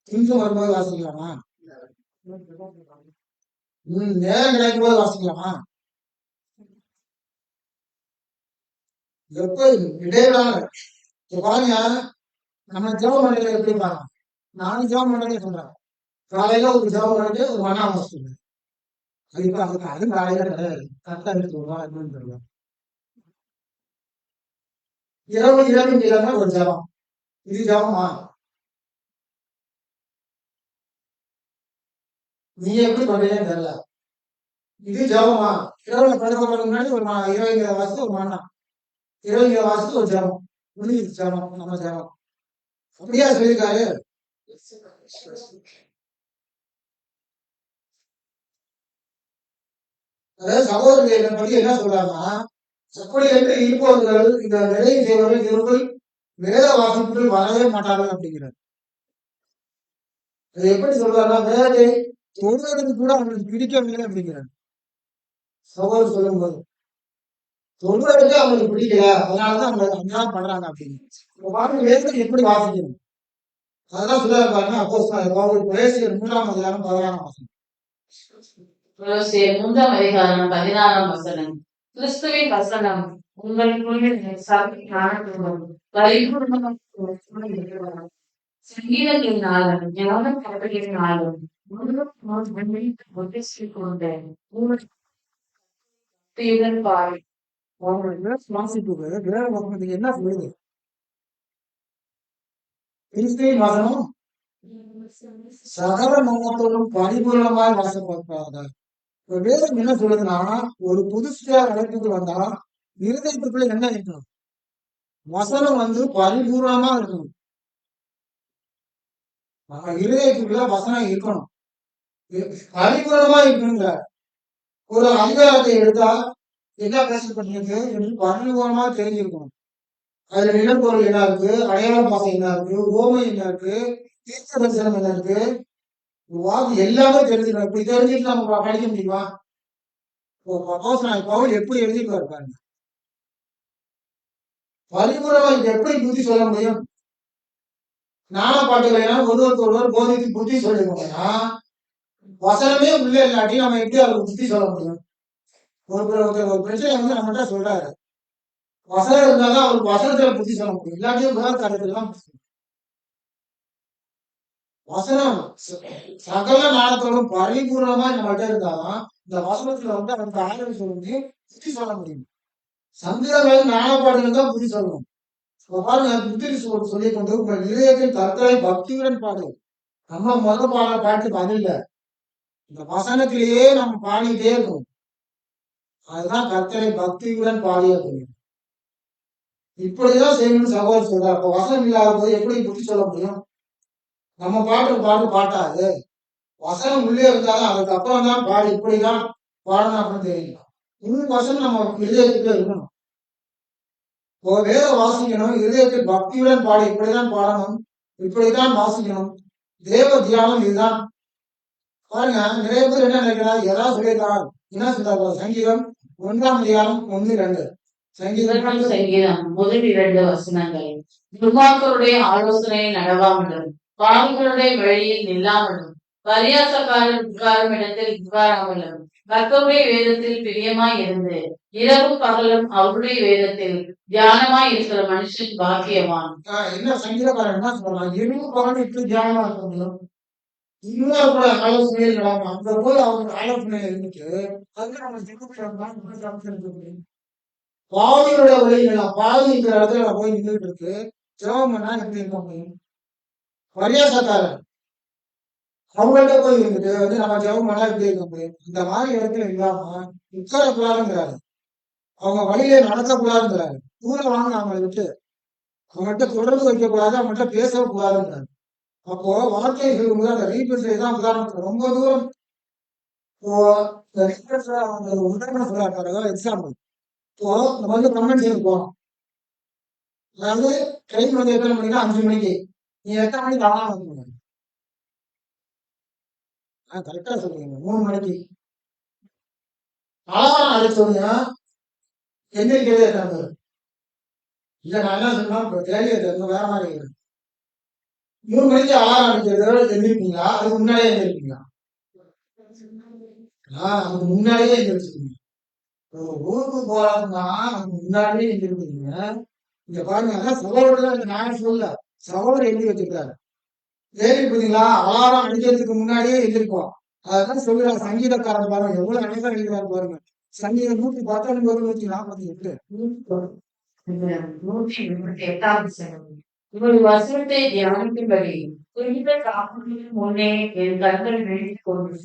துன்பம் வரும்போது வாசிக்கலாமா? நேரம் கிடைக்கும் போது வாசிக்கலாமா? எப்ப இடைவிடாம பாருங்க. நம்ம ஜெபம் பண்றது எப்படி பாருங்க. நானும் ஜெபம் பண்றதே சொல்றேன். காலையில ஒரு ஜெபம் பண்ணிட்டு ஒரு மன வாசிக்கல. அது காலையில கிடையாது. கரெக்டா எடுத்து இரவு ஒரு ஜெபம். இது ஜெபமா? நீ எப்படி பண்றீங்கன்னு தெரியல. இது ஜெபமா? இரவுல படுக்க முன்னாடி ஒரு இரவு வாசித்து ஒரு மனம், இரவு வாசித்து ஒரு ஜெபம், முடிஞ்சு ஜெபம். நம்ம ஜெபம் அப்படியா சொல்லியிருக்காரு? அதாவது சகோதரர்கள் படி என்ன சொல்றாங்கன்னா, அப்படி என்று இருப்பவர்கள் இந்த நிலையை செய்வர்கள் இவர்கள் வேத வாசிப்புகள் வரவே மாட்டார்கள் அப்படிங்கிறார். அது எப்படி சொல்றாருன்னா, வேதத்தை தொழுவதற்கு கூட அவங்களுக்கு பிடிக்கவில்லை அப்படிங்கிறார். சகோதரர் சொல்லும் போது தொழுவதற்கு அவங்களுக்கு பிடிக்கல, அதனாலதான் அவங்க அங்கதான் பண்றாங்க அப்படின்னு. வேதத்தை எப்படி வாசிக்கணும் அதெல்லாம் சொல்ல பாருங்க. அப்போ 3ஆம் அதிகாரம் 16ஆம் வசனம். 3ஆம் வசனம். கிறிஸ்துவின் வசனம் உங்களுக்குள்ளே சங்கீதங்களினாலும் ஞான கற்பனைகளினாலும் என்ன சொல்லுது? கிறிஸ்துவின் வசனம் சகல மனத்தோடும் பரிபூர்ணமாய் வாசப்படுத்தாத. இப்ப வேதம் என்ன சொல்லுதுன்னா, ஒரு புதுசா அழைப்புக்கு வந்தா இருதயத்துக்குள்ள என்ன இருக்கணும்? வசனம் பரிபூர்ணமா இருக்கணும். நம்ம இருதயத்துக்குள்ள வசனம் இருக்கணும். பரிபூர்ணமா இருக்கணுங்க. ஒரு அதிகாரத்தை எடுத்தா என்ன பேசப்பட்டிருக்கு என்று பரிபூர்ணமா தெரிஞ்சிருக்கணும். அதுல நிலப்பொருள் என்ன இருக்கு, அடையாள பாசை என்ன இருக்கு, ஓமை என்ன இருக்கு, தீர்க்க தரிசனம் என்ன இருக்கு, எல்லாமே தெரிஞ்சுக்கணும். இப்படி தெரிஞ்சுட்டு நம்ம படிக்க முடியுமா? பவுல் எப்படி எழுதிருக்காரு பாருங்க. பரிபூர்ணமா எப்படி புத்தி சொல்ல முடியும்? ஞான பாட்டுகளை ஒருவருக்கு ஒருவர் போதித்து புத்தி சொல்லிருக்கோம்னா, வசனமே உள்ள இல்லாட்டி நம்ம எப்படி அவருக்கு புத்தி சொல்ல முடியும்? ஒரு பிரச்சனை நம்மகிட்ட சொல்றாரு, வசனம் இருந்தாதான் அவருக்கு வசனத்துல புத்தி சொல்ல முடியும். இல்லாட்டியும் வேற காரியத்துல தான் வசனம் சகல ஞானத்தோடும் பரிபூர்ணமா நம்மகிட்ட இருந்தாதான் இந்த வசனத்துல அவருக்கு ஆதரவு சொல்ல முடியும், புத்தி சொல்ல முடியும். சங்கீதங்கள் ஞானப்பாடுகள் தான் புத்தி சொல்லணும். பாருங்க, புத்தி சொல்லி கொண்டு உங்கள் இதயத்தில் கர்த்தரை பக்தியுடன் பாடு. நம்ம முதல் பாட்டு அது இல்ல, இந்த வசனத்திலேயே நம்ம பாடிட்டே இருக்கணும். அதுதான் கர்த்தரை பக்தியுடன் பாடியே இருக்கணும். இப்படிதான் செய்யணும்னு சகோதரர் சொல்றாரு. அப்ப வசனம் இல்லாத போது எப்படி புத்தி சொல்ல முடியும்? நம்ம பாட்டு பாட்டாது. வசனம் உள்ளே இருந்தாலும் அதுக்கப்புறம் தான் பாடி இப்படிதான் பாடணும் அப்படின்னு தெரியும். இன்னும் வசனம் நம்ம இதயத்துக்குள்ள இருக்கணும். வேத வாசிக்கணும், இதயத்தில் பக்தியுடன் பாடி இப்படிதான் பாடணும், இப்படித்தான் வாசிக்கணும். தேவ தியானம் இதுதான். பாருங்க, நிறைய பேர் என்ன நினைக்கிறார், ஏதாவது சொல்லியிருக்காங்க. என்ன சொல்றாங்க? சங்கீதம் 1:1-2. சங்கீதம் முதல் 2 வசனங்கள். துன்மார்க்கருடைய ஆலோசனையை நடவாமலும் பாவிகளுடைய வழியில் நில்லாமலும் பரியாசக்காரர் உட்காரும் இடத்தில் உட்காராமலும் கர்த்தருடைய வேதத்தில் பிரியமாய் இருந்து இரவும் பகலும் அவருடைய வேதத்தில் தியானமாய் இருக்கிற மனுஷன் பாக்கியவான். என்ன சங்கீதக்காரன் என்ன சொல்றாங்க? இரவும் பகலும் இப்படி தியானமா இருக்க முடியும்? இன்னொரு கூட ஆலோசனையில் நடாம அங்க போய் அவங்க ஆலோசனை இருந்துட்டு அதுக்கு நம்ம பாவியோட வழியில பாவி இருக்கிற இடத்துல போய் நின்றுட்டு இருக்கு ஜெபம் பண்ணா எப்படி இருக்க முடியும்? பரியாசக்காரன் அவங்கள்ட்ட போய் இருந்துட்டு நம்ம ஜெபம் பண்ணா எப்படி இருக்க முடியும்? இந்த மாதிரி இடத்துல இல்லாம உட்காரக்கூடாதுங்கிறாரு, அவங்க வழியில நடக்கக்கூடாதுங்கிறாரு, தூர வாங்க அவங்களை விட்டு, அவங்கள்ட்ட தொடர்பு வைக்கக்கூடாது, அவங்கள்ட்ட பேசவும் கூடாதுங்கிறாரு. அப்போ வார்த்தை சொல்லும்போது அந்த ரீபெஸ்ட் தான் உதாரணத்துக்கு ரொம்ப தூரம் உதாரணம் சொல்றாரு. எக்ஸாம்பிள், இப்போ நம்ம கன்வென்ஷனுக்கு போறோம். அதாவது ட்ரெயின் எத்தனை மணினா 5 மணிக்கு, நீ எத்தனை மணிக்கு ஆகலாம்? கரெக்டா சொல்லுங்க, 3 மணிக்கு அலாரம் அடிச்சோம்னா எந்திரிக்கிறதே எத்தனை பேர்? இல்ல நான் என்ன சொன்னா தேவையை வேற மாதிரி 3 மணிக்கு அலாரம் அடிக்கிறத எந்திரிப்பீங்களா? அதுக்கு முன்னாடியே எந்திரிப்பீங்களா? அதுக்கு முன்னாடியே எந்திரிச்சிருக்கீங்க. ஊருக்கு போறாங்கன்னா அதுக்கு முன்னாடியே எந்திரிப்பீங்க. இங்க பாருங்க, அதான் சகோதரர் நான் சொல்ல, சகோதரர் எழுதி வச்சிருக்காரு. ஏறிப்பீங்களா? அலாரம் அடிக்கிறதுக்கு முன்னாடியே எந்திரிப்போம். அதான் சொல்லுறாரு சங்கீதக்காரன். பாருங்க எவ்வளவு அழகா எழுதுறாரு பாருங்க. சங்கீதம் 119-148. 138 இவள் வசனத்தை தியானிக்கும்படி குறித்த காப்புக்கு முன்னே என் கண்கள் விழித்துக் கொண்டு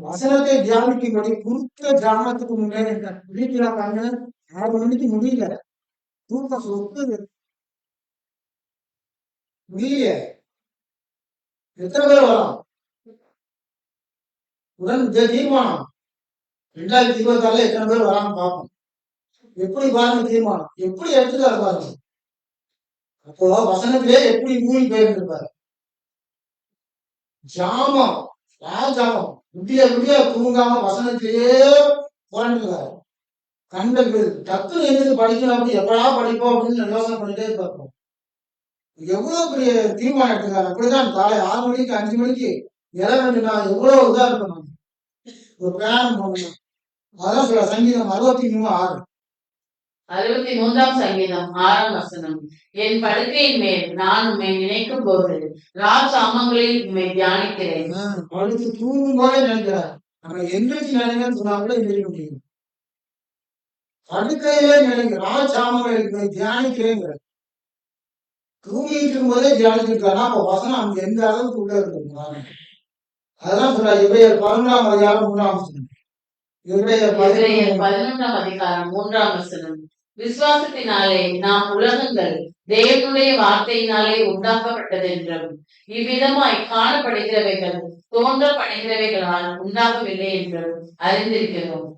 வசனத்தை தியானிக்கும்படி குறித்த ஜாமத்துக்கு முன்னே வீட்டுலாங்க 6 மணிக்கு முடியல, தூக்கம் சொத்து முடியல. எத்தனை பேர் வரும்? உடன் தீர்மானம் 2026 எத்தனை பேர் வராம பார்ப்போம். எப்படி பாருங்க தீர்மானம், எப்படி எடுத்துக்காரு பாருங்க. அப்போ வசனத்திலே எப்படி மூழ்கி போயிருந்திருப்பாரு. ஜாமம், ராஜாமம், விடிய தூங்காம வசனத்திலேயே புரண்டுருக்காரு. கண்கள் டக்குன்னு எழுந்து படிக்கணும், அப்படி எப்படா படிப்போம் அப்படின்னு யோசனை பண்ணிட்டே இருப்பாரு. எவ்வளவு பெரிய தீர்மானம் எடுத்துக்காரு. அப்படிதான் காலை 6 மணிக்கு 5 மணிக்கு எழ வேண்டும்னா எவ்வளவு இதா இருக்கணும், ஒரு பிரயாணம் போகணும். அதான் சொல்ல சங்கீதம் 63:6. 63ஆம் சங்கீதம் 6ஆம் வசனம். என் படுக்கையின் மேல் நான் உண்மை நினைக்கும் போது ராஜாமங்களில் உண்மை தியானிக்கிறேன். படுத்து தூங்கும் போதே நினைக்கிறார். நம்ம எந்திரிச்சு நினைக்கிறேன்னு சொன்னா கூட எந்திரிக்க முடியும். படுக்கையிலே நினைக்கிற ராஜாமங்களை தியானிக்கிறேங்கிற தூங்கிட்டு இருக்கும்போதே தியானிச்சுட்டு இருக்காருன்னா அப்ப வசனம் அங்க எந்த அளவுக்கு உள்ள இருக்கும் பாருங்க. அதெல்லாம் சொல்றாரு எபிரேயர் 11ஆம் அதிகாரம் 3ஆம் வசனம். எபிரேயர் எபிரேயர் 11 11ஆம் அதிகாரம் 3ஆம் வசனம். விசுவாசத்தினாலே நாம் உலகங்கள் தேவனுடைய வார்த்தையினாலே உண்டாக்கப்பட்டதென்றும் இவ்விதமாய் காணப்படுகிறவைகள் தோன்றப்படுகிறவைகளால் உண்டாகவில்லை என்றும் அறிந்திருக்கிறோம்.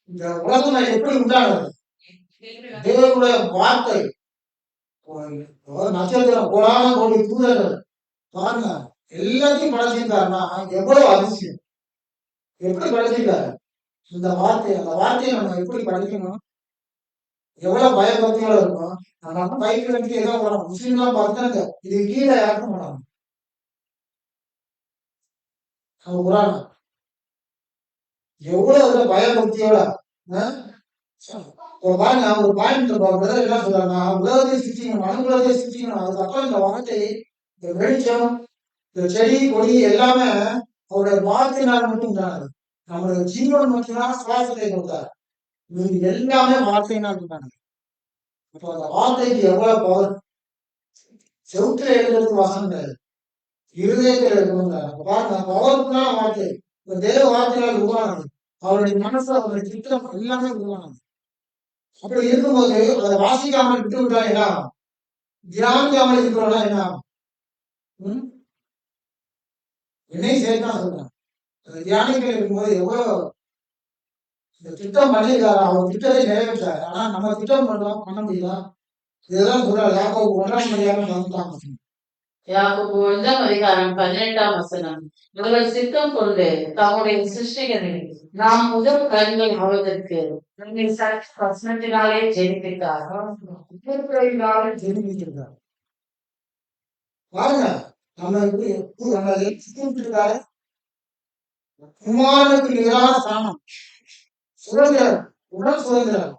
இந்த உலகம் எப்படி உண்டானது? தேவனுடைய வார்த்தை. நட்சத்திரம் கோடான கோடி தூதர்கள் பாருங்க எல்லாத்தையும் படைச்சிருக்காருன்னா எவ்வளவு அதிசயம். எப்படி படைச்சிருக்காரு இந்த வார்த்தை? அந்த வார்த்தையை நம்ம எப்படி படிக்கணும்? எவ்வளவு பயபக்தியோட இருக்கும். நம்ம பைக்கில் எடுத்து ஏதோ போறோம் முஸ்லீம்லாம் பார்த்துட்டாங்க இது கீழே இறக்க மாட்டாங்க. குரான் எவ்வளவு அதுல பயபக்தியோட பாருங்க ஒரு பாயிண்ட் என்ன சொல்றாங்க, உலகத்தை சிரிச்சிக்கணும் மனு உலகத்தை சிரிச்சிக்கணும். அதுக்கப்புறம் இந்த வார்த்தை இந்த வெளிச்சம் இந்த செடி கொடி எல்லாமே அவருடைய வார்த்தையினால் மட்டும் உண்டானது. நம்மளுடைய ஜீவன் மட்டும்தான் சுவாசத்தை கொடுத்தாரு. இது எல்லாமே வார்த்தையினால் உண்டானது. அப்போ அந்த வார்த்தைக்கு எவ்வளவு பவர். செவுத்துல எழுதுறதுக்கு வசனம் கிடையாது, இருதயத்தில் எழுதணும். பாருங்க பவர்ஃபுல்லான வார்த்தை. இந்த தேவ வார்த்தையால் உருவானது. அவருடைய மனசு அவருடைய திட்டம் எல்லாமே உருவானது. அப்படி இருக்கும்போது அதை வாசிக்காமல் விட்டு விட்டா என்ன ஆகும்? தியானிக்காமல் இருக்கிறோம்னா என்ன ஆகும்? என்னையும் சேர்த்தான் சொல்றேன். தியானிக்க இருக்கும்போது எவ்வளவு இந்த திட்டம் பண்ணியிருக்காரு. அவர் திட்டத்தை நிறைவேற்றாரு. ஆனா நம்ம திட்டம் பண்றோம் பண்ண முடியல. இதெல்லாம் சொல்றாரு யாக்கோபு 1ஆம் அதிகாரம் 18ஆம் வசனம். யாக்கோபு 1ஆம் அதிகாரம் 18ஆம் வசனம். இவர்கள் சித்தம் கொண்டு தம்முடைய சிருஷ்டிகளில் நாம் முதல் கண்கள் ஆவதற்கு வசனத்தினாலே ஜெனிப்பித்தார். ஜெனிப்பித்திருக்காரு. பாருங்க நம்ம இருக்காரு. குமாரனுக்கு நிகரான ஸ்தானம், சுதந்திரம், உடல் சுதந்திரம்.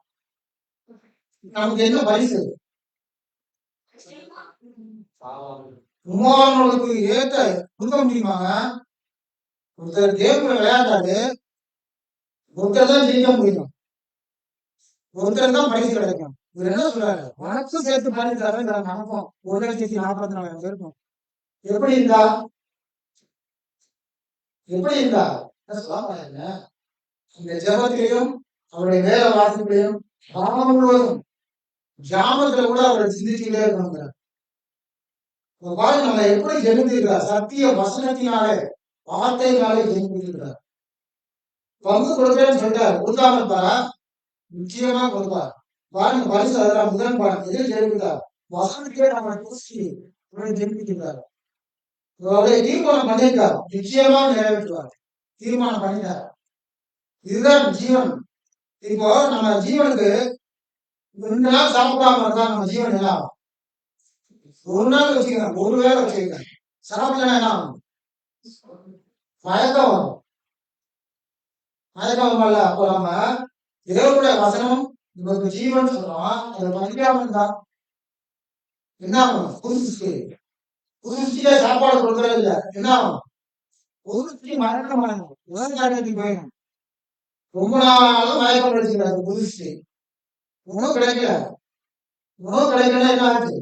நமக்கு என்ன பரிசு? குமாரனுக்கு ஏற்ற கொடுக்க முடியுமாங்க? ஒருத்தர் கேம் விளையாட்டாரு, ஒருத்தர் தான் ஜெயிக்க முடியும், ஒருத்தர் தான் பரிசு கிடைக்கும். இவர் என்ன சொல்றாரு? உனக்கும் சேர்த்து பரிசு தரேன், நமக்கும் 1,44,000 பேருக்கும். எப்படி இருந்தா எப்படி இருந்தா இந்த ஜபத்திலையும் அவருடைய வேலை வாசிப்பிலையும் பாவம் முழுவதும் ஜாமத்துல கூட அவரை சிந்திச்சுக்கிட்டே இருக்கணுங்கிறார். நம்ம எப்படி ஜெனித்திருக்கிறார்? சத்திய வசனத்தினாலே வார்த்தையினாலே ஜெனித்திருக்கிறார். பங்கு கொடுக்கிறேன்னு சொல்லிட்டாரு, கொடுக்காம இருப்பாரா? நிச்சயமா கொடுப்பார். பாருங்க பரிசு அதெல்லாம் முதல் பாடம் எதில் ஜெனிக்கிறார்? வசனத்திலே நம்ம பூசி ஜெனிப்பிக்கிறார். அவருடைய தீர்மானம் பண்ணியிருக்கார், நிச்சயமா நிறைவேற்றுவார். தீர்மானம் பண்ணிட்டார். இதுதான் ஜீவன். இப்போ நம்ம ஜீவனுக்கு 2 நாள் சாப்பிடாம இருந்தா நம்ம ஜீவன் என்ன ஆகும்? ஒரு நாள் வச்சுக்கிறேன், ஒரு வேளை வச்சுக்கிறேன், சாப்பிடலாம் என்ன ஆகும்? மயக்கம் வரும். மயக்கம் வரல. அப்போ நம்ம தேவனுடைய வசனம் நமக்கு ஜீவன் சொல்றோம், அதை படிக்காம இருந்தா என்ன ஆகும்? புதுசியா சாப்பாடு கொடுக்கறது இல்ல, என்ன ஆகும்? புதுசி மயக்கம் ஆகும், உலக காரியத்துக்கு போயிடும். ரொம்ப நாளும் மயக்கம் வச்சுக்கிறாரு. புதுசு உணவு கிடைக்கல. உணவு கிடைக்கல என்ன ஆச்சு?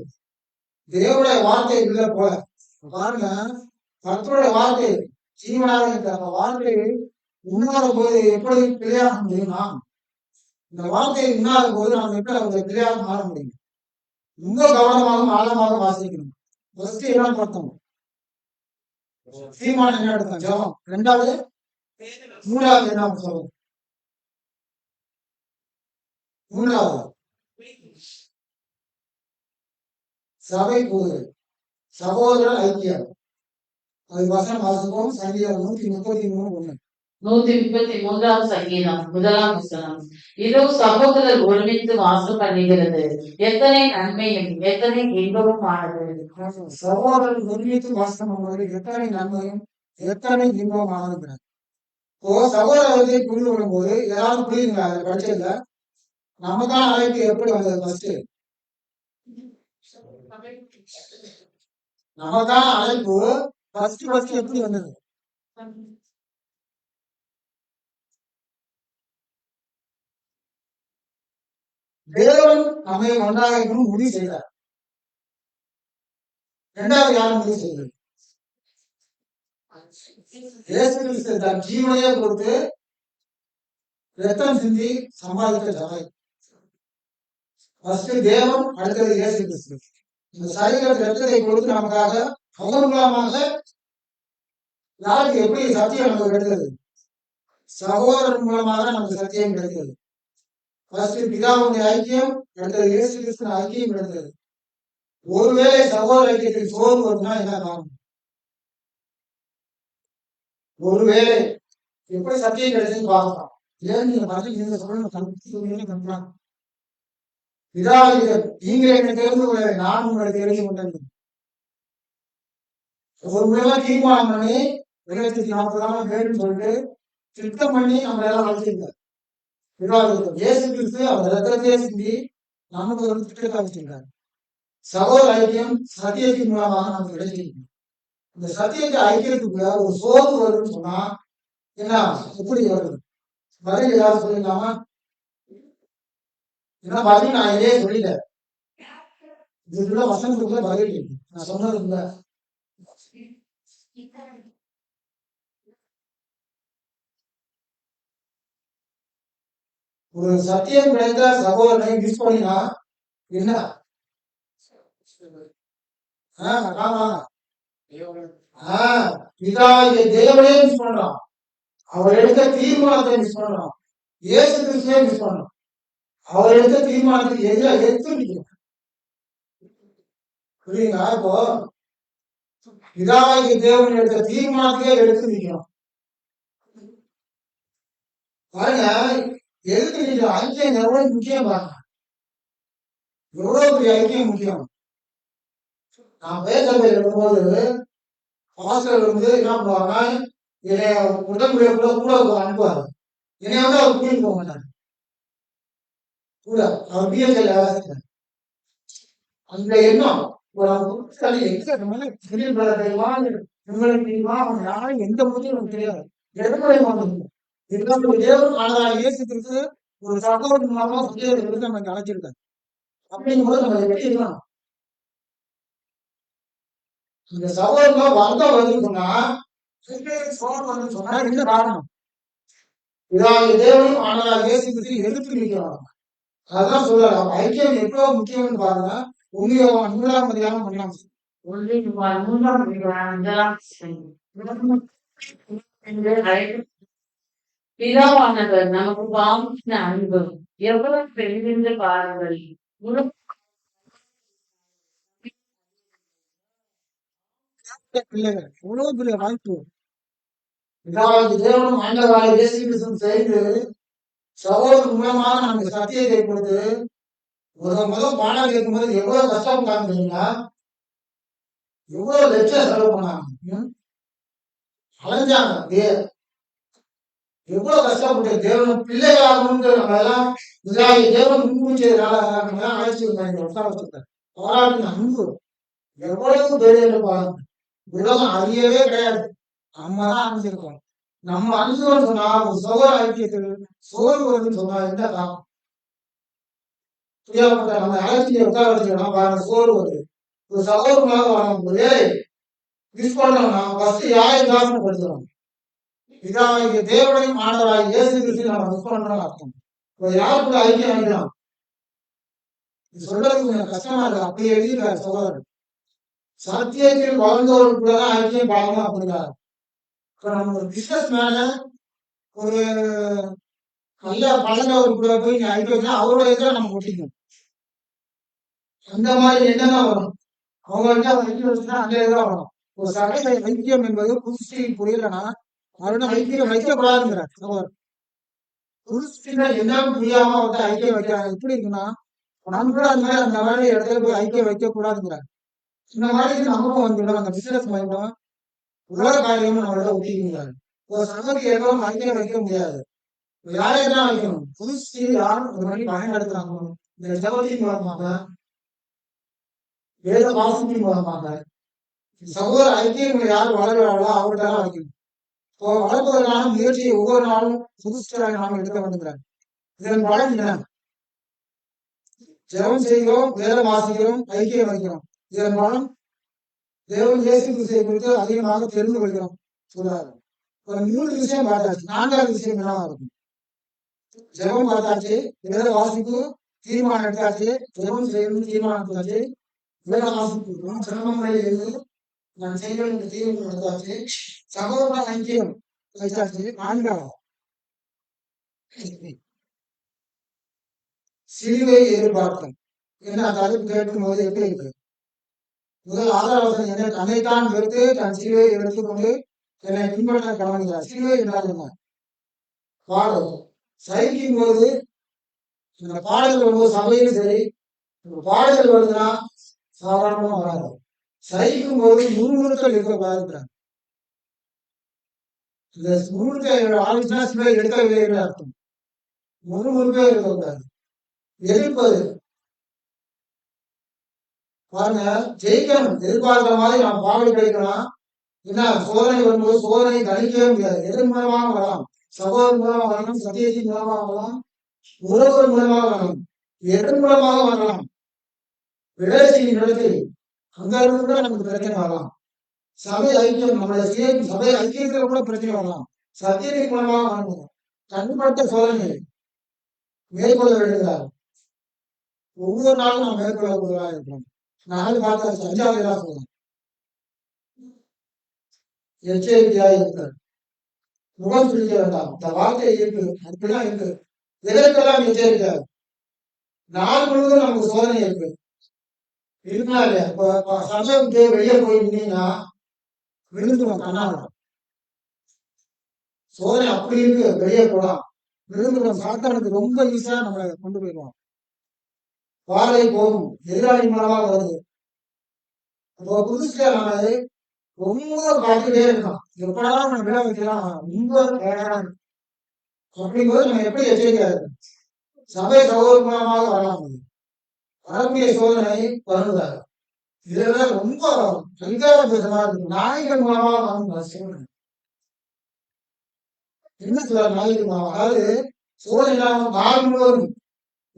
தேவனுடைய வார்த்தை உள்ள போல. பாருங்க கர்த்தருடைய வார்த்தை ஜீவனாக இருக்கிற அந்த வார்த்தை உண்ணாத போது எப்படி பிள்ளையாக முடியும்னா, இந்த வார்த்தையை உண்ணாத போது நம்ம எப்படி அவங்க பிள்ளையாக மாற முடியும்? ரொம்ப கவனமாக ஆழமாக வாசிக்கணும். ஃபர்ஸ்ட் என்ன பார்த்தோம்? சீமான் என்ன எடுத்தோம்? ஜெபம். 2வது 3வது என்ன சொல்லுவோம்? 3வது சபை கூறுதல், சகோதர ஐக்கியம். அது வசனம் வாசிப்போம். சங்கீதம் 133:1. 133ஆம் சங்கீதம் 1ஆம் வசனம். இதோ சகோதரர் ஒருமித்து வாசம் பண்ணுகிறது, எத்தனை நன்மையும் எத்தனை இன்பமும் ஆனது. சகோதரர் ஒருமித்து வாசம் பண்ணுவது எத்தனை நன்மையும் எத்தனை இன்பமும் ஆனது. இப்போ சகோதரத்தை புரிந்து கொள்ளும் போது ஏதாவது புரியுதுங்களா? அதை படிச்சதுல நமக்கான அழைப்பு எப்படி வந்தது? ஃபர்ஸ்ட் நமக்கான அழைப்பு ஃபர்ஸ்ட் எப்படி வந்தது? தேவன் நம்மை ஒன்றாக இருக்கணும் முடிவு செய்தார். இரண்டாவது யார் முடிவு செய்வது? இயேசு கிறிஸ்து தன் ஜீவனையே கொடுத்து ரத்தம் சிந்தி சம்பாதித்த சபை. ஃபர்ஸ்ட் தேவன், அடுத்தது இயேசு கிறிஸ்து. இந்த சரீரத்தை ரத்தத்தை கொடுத்து நமக்காக அவர் மூலமாக யாருக்கு எப்படி சத்தியம் நமக்கு கிடைத்தது? சகோதரன் மூலமாக நமக்கு சத்தியம் கிடைத்தது. ஃபர்ஸ்ட் பிதாவுடைய ஐக்கியம், அடுத்தது இயேசு கிறிஸ்துவின் ஐக்கியம் கிடைத்தது. ஒருவேளை சகோதர ஐக்கியத்தில் சோர்வு வருதுன்னா என்ன காரணம்? ஒருவேளை எப்படி சத்தியம் கிடைச்சதுன்னு பார்க்கலாம். ஏன் நீங்க பார்த்து நீங்க சொல்லணும் பிதாவிடம் நீங்கள் என்னை தெரிந்து கொள்ள, நான் உங்களை தெரிந்து கொண்டேன். ஒரு முறை தீர்மானம் பண்ணி 1940 பேருன்னு சொல்லிட்டு திட்டம் பண்ணி நம்ம எல்லாம் வளர்த்திருக்காரு. பிதாவிடம் இயேசு கிறிஸ்து அவர் ரத்தத்தையே சிந்தி நமக்கு ஒரு திட்டத்தை வச்சிருக்காரு. சகோதர ஐக்கியம் சத்தியத்தின் மூலமாக நமக்கு கிடைச்சிருக்கு. இந்த சத்தியத்தை ஐக்கியத்துக்குள்ள ஒரு சோர்வு வருதுன்னு சொன்னா என்ன எப்படி வருது? பதில் ஏதாவது சொல்லிடலாமா? ஏன்னா பதில் நான் இதே சொல்லிட்டேன். இதுக்குள்ள வசனத்துக்குள்ள பதில் இருக்கு. நான் சொன்னதுக்குள்ள ஒரு சத்தியம் கிடைத்த சகோதரனை மிஸ் பண்ணினா என்ன? பிதாவிய தேவனே மிஸ் பண்றோம். அவர் எடுத்த தீர்மானத்தை மிஸ் பண்றோம். இயேசு கிறிஸ்துவே மிஸ் பண்றோம். அவர் எடுத்த தீர்மானத்துக்கு எதிராக எடுத்து நிற்கிறோம். புரியுங்களா? இப்போ பிதாவிய தேவன் எடுத்த தீர்மானத்தையே எடுத்து நிற்கிறோம். பாருங்க, எதுக்கு நிற்கிறோம்? ஐக்கியம் எவ்வளவு முக்கியம் பாருங்க. எவ்வளவு பெரிய ஐக்கியம் முக்கியம். நான் பேச இருக்கும்போது பாஸ்டர் வந்து என்ன பண்ணுவாங்க, என்னை உடம்புடைய கூட அனுப்புவாரு. என்னை வந்து அவர் கூட்டிட்டு போக மாட்டாரு. கூட அவர் பிஎஸ்எல் அந்த எண்ணம் யாரும் எந்த முடியும் தெரியாது. தேவன் ஆனதாக இயேசு கிறிஸ்து ஒரு சகோதரன் மூலமா சத்தியத்தை நமக்கு அழைச்சிருக்காரு. அப்படிங்கும்போது நம்ம எப்படி இருக்கணும்? இந்த சகோதரமா வர்க்கம் வருதுன்னு சொன்னா என்ன காரணம்? இதாவது தேவனும் ஆனதாக இயேசு கிறிஸ்து எதிர்த்து நிற்கிறாங்க. அதான் சொல்றாரு. ஐக்கியம் எவ்வளவு முக்கியம்னு பாருங்க. மூன்றாம் அதிகாரம் பண்ணலாம். பிதாவானவர் நமக்கு பாவின அன்பு எவ்வளவு பெரிதென்று பாருங்கள். பிள்ளைகள் எவ்வளவு பெரிய வாய்ப்பு. தேவனும் ஆண்டவராக இயேசு கிறிஸ்து செய்து சகோதரன் மூலமாக நமக்கு சத்தியத்தை கொடுத்து முதல் பாடம் கேட்கும்போது எவ்வளவு கஷ்டப்பட்டாங்க தெரியுங்களா? எவ்வளவு லட்சம் செலவு பண்ணாங்க, அலைஞ்சாங்க. எவ்வளவு கஷ்டப்பட்டு தேவன் பிள்ளைகளாகணும்னு நம்ம எல்லாம் தேவன் முன்கூச்சதுனால நம்ம எல்லாம் அழைச்சிருக்காங்க. வச்சிருக்காரு. பாராட்டின அன்பு எவ்வளவு பெரிய பாருங்க. உலகம் அறியவே கிடையாது. நம்ம தான் அறிஞ்சிருக்கோம். நம்ம அறிஞ்சோம்னு சொன்னா ஒரு சகோதர ஐக்கியத்தில் சோர்வு வருதுன்னு சொன்னா என்ன காரணம்? புரியாமட்ட நம்ம அழைச்சியை உட்கார வச்சுக்கணும். பாருங்க, சோர்வு வருது. ஒரு சகோதரமாக வரும்போது மிஸ் பண்ணோம்னா ஃபர்ஸ்ட் யாரை தாசனப்படுத்துறோம்? இதாக தேவனையும் ஆண்டவராக இயேசு கிறிஸ்து நம்ம மிஸ் பண்றோம்னு அர்த்தம். இப்போ யார் கூட ஐக்கியம் வைக்கலாம்? சொல்றதுக்கு கொஞ்சம் கஷ்டமா இருக்கு. அப்படி எழுதியிருக்காரு சகோதரர். சத்தியத்தில் வாழ்ந்தவர்கள் கூட தான் ஐக்கியம் பாருங்க அப்படிங்கிறாரு. இப்ப நம்ம ஒரு பிசினஸ் மேன ஒரு நல்ல பழந்தவர் கூட போய் நீ ஐக்கியம் அவரோட இதில் நம்ம ஒட்டிக்கணும். அந்த மாதிரி என்னதான் வரும்? அவங்க ஐக்கியம் வச்சுன்னா அந்த இதுதான் வரும். ஒரு சகை ஐக்கியம் என்பது புதுஸ்டியில் புரியலன்னா அவரோட ஐக்கியம் வைக்கக்கூடாதுங்கிறார் சகோதரர். புதுஸ்டில என்னன்னு புரியாம வந்து ஐக்கியம் வைக்கிறாங்க. எப்படி இருக்குன்னா நம்ம கூட அந்த மாதிரி இடத்துல போய் ஐக்கியம் வைக்க கூடாதுங்கிறார். இந்த மாதிரி நம்மளும் வந்துடும். அந்த பிசினஸ் மைண்டும் உலக காரியமும் நம்மளோட ஒட்டிக்கிறாரு. ஒரு சபைக்கு எதுவும் ஐக்கியம் வைக்க முடியாது. யாரையெல்லாம் வைக்கணும்? புதுசு யாரும் ஒரு மாதிரி பயன்படுத்துறாங்க. இந்த ஜபத்தின் மூலமாக, வேத வாசத்தின் மூலமாக சகோதர ஐக்கியங்களை யாரும் வளர்கிறார்களோ அவர்கிட்ட தான் வைக்கணும். இப்போ வளர்ப்பதற்கான முயற்சியை ஒவ்வொரு நாளும் புதுசாக நாம் எடுக்க வந்துக்கிறாங்க. இதன் பலன் என்ன? ஜெபம் செய்கிறோம், வேத வாசிக்கிறோம், ஐக்கியம் வைக்கிறோம். இதன் பலன் தேவன் இயேசு கிறிஸ்துவை குறித்து அதிகமாக தெரிந்து கொள்கிறோம் சொல்றாரு. ஒரு 3 விஷயம் பார்த்தாச்சு. 4வது விஷயம் என்னவா இருக்கும்? ஜெபம் பார்த்தாச்சு, வேத வாசிப்பு தீர்மானம் எடுத்தாச்சு, ஜெபம் செய்யணும் தீர்மானம் எடுத்தாச்சு, வேத வாசிப்பு சிரமங்களை இருந்து நான் செய்ய வேண்டிய தீர்மானம் எடுத்தாச்சு, சகோதர ஐக்கியம் வச்சாச்சு. 4வது சிலுவை எதிர்பார்த்தல். என்ன தலைப்பு கேட்கும் போது எப்படி இருக்கு? முதல் ஆதாரவசனம் என்ன? தன்னைத்தான் வெறுத்து தன் சிலுவையை எடுத்துக்கொண்டு என்னை பின்பற்ற கவனிக்கிறார். சிலுவை என்றால் என்ன? பாடல் சகிக்கும் போது இந்த பாடல்கள் வரும்போது சபையிலும் சரி, பாடல்கள் வருதுன்னா சாதாரணமா வராது. சகிக்கும் போது முறுமுறுத்தல் இருக்கக்கூடாது. இந்த முறுமுறுக்க ஆரம்பிச்சுன்னா சிலுவை எடுக்கவில்லை என்று அர்த்தம். முறுமுறுக்கே இருக்கக்கூடாது. எதிர்ப்பது பாருங்க, ஜெயிக்கணும் எதிர்பார்க்கிற மாதிரி நாம் பாடல் கிடைக்கலாம். ஏன்னா சோதனை வரும்போது சோதனை கணிக்கவே முடியாது. எதன் மூலமாக வரலாம்? சகோதரன் மூலமாக வரலாம், சத்தியத்தின் மூலமாக வரலாம், உறவுகள் மூலமாக வரலாம், எதன் மூலமாக வரலாம்? விடைசியின் இடத்தில் அங்க இருந்து கூட நமக்கு பிரச்சனை வரலாம். சபை ஐக்கியம் நம்மளுடைய சபை ஐக்கியத்துல கூட பிரச்சனை வரலாம். சத்தியத்தின் மூலமாக வரணும். தனிப்பட்ட சோதனை மேற்கொள்ள வேண்டியதாக ஒவ்வொரு நாளும் நாம் மேற்கொள்ளக்கூடியதாக இருக்கிறோம். 4 பார்த்தாச்சு. 5வது சொல்லலாம், எச்சரிக்கையாக இருக்கிறார். முகம் சுழிக்க வேண்டாம். இந்த வார்த்தை இருக்கு, அப்படிதான் இருக்கு. எதற்கெல்லாம் எச்சரிக்கை? நாள் முழுவதும் நமக்கு சோதனை இருக்கு இருக்குன்னா இல்லையா? இப்போ சமயத்துக்கு வெளியே போய் இருந்தீங்கன்னா விழுந்துடும் கண்ணால. சோதனை அப்படி இருக்கு, வெளியே போலாம் விழுந்துடும். சாத்தானுக்கு ரொம்ப ஈஸியா நம்மளை கொண்டு போயிடுவோம். பாதை போகும், எதிராளி மூலமாக வருது. அப்போ புதுசுல நம்ம ரொம்ப பார்த்துட்டே இருக்கோம். எப்படா நம்ம விழா வைக்கலாம், ரொம்ப வேண்டாம். அப்படிங்கும்போது நம்ம எப்படி எச்சரிக்கையா இருக்கோம்? சபை சகோதர மூலமாக வரலாம். வரக்கூடிய சோதனை வருவதாக இதெல்லாம் ரொம்ப அதிகாரமா இருக்கு. நாய்கள் மூலமாக வரும் சோதனை. என்ன சொல்ற நாய்கள் மூலமாக? அதாவது சோதனை நாள் முழுவதும்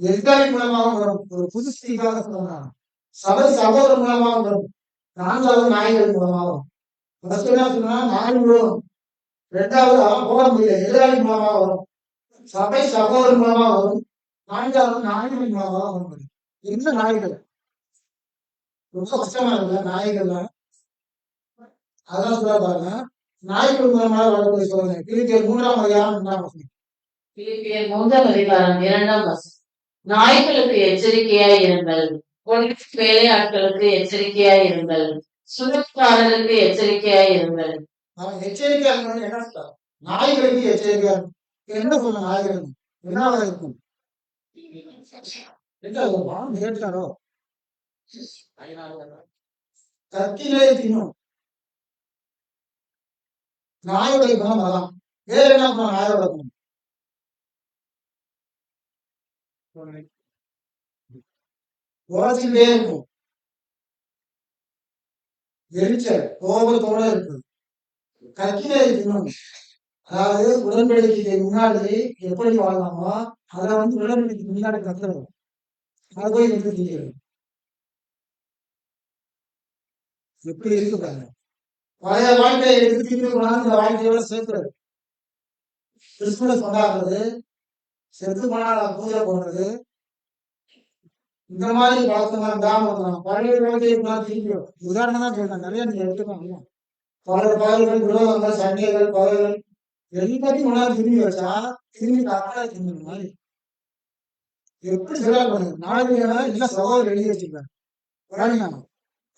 எதிராளி மூலமாக வரும். ஒரு புது ஸ்திதிக்காக சொல்றாங்க. சபை சகோதர மூலமாக வரும். 4வது நாய்கள் மூலமாக வரும். ஃபர்ஸ்ட் என்ன சொன்னா நாள் முழுவதும். 2வது அவன் போட முடியல, எதிராளி மூலமாக வரும். சபை சகோதர மூலமாக வரும். 4வது நாய்கள் மூலமாக வரும். என்ன நாய்கள்? ரொம்ப கஷ்டமா இருக்குல்ல நாய்கள்லாம். அதான் சொல்ல பாருங்க, நாய்கள் மூலமாக வரக்கூடிய சோதனை. பிலிப்பியர் 3ஆம் அதிகாரம் 2ஆம் வசனம். பிலிப்பியர் 3ஆம் அதிகாரம் 2ஆம் வசனம். நாய்களுக்கு எச்சரிக்கையாய் இருங்கள், பொலிஸ் வேலையாட்களுக்கு எச்சரிக்கையாய் இருங்கள், சுழற்காரருக்கு எச்சரிக்கையாய் இருங்கள். அவன் எச்சரிக்கையா இருக்கணும். என்ன சொல்ல? நாய்களுக்கு எச்சரிக்கையா இருக்கும். என்ன சொல்ல? நாய்கள் என்னவா இருக்கும்? கேட்டாரோ கத்திலே தின்னும். நாயுடைய குணம் அதான். வேற என்ன குணம் நாயோட குணம்? உழைச்சிட்டே இருக்கும், எரிச்சல் கோபத்தோட இருக்கு. கத்திலே தின்னும். அதாவது உடன்படிக்கைக்கு முன்னாடி எப்படி வாழலாமோ அதை உடன்படிக்கைக்கு முன்னாடி கத்துறது. அதை போய் நிறுத்திக்கிறது. எப்படி இருக்கு பாருங்க. பழைய வாழ்க்கையை எடுத்து திரும்பி கொண்டாந்து இந்த வாழ்க்கையோட சேர்க்கிறது. கிறிஸ்துமஸ் கொண்டாடுறது, செத்து போனால் பூஜை போடுறது, இந்த மாதிரி பழக்கமாக தாமதம். பழைய வாழ்க்கையை திரும்பி உதாரணம் தான் சொல்றேன். நிறைய நீங்க எடுத்துக்கோங்க. பல பகல்கள், விரோதங்கள், சண்டைகள், பகல்கள் எல்லாத்தையும் கொண்டாந்து திரும்பி வச்சா திரும்பி அக்கா திரும்பி மாதிரி எப்படி சொல்ல பண்ணுங்க. நாளைக்கு என்ன சகோதரர் எழுதி வச்சுருக்காரு பாருங்க.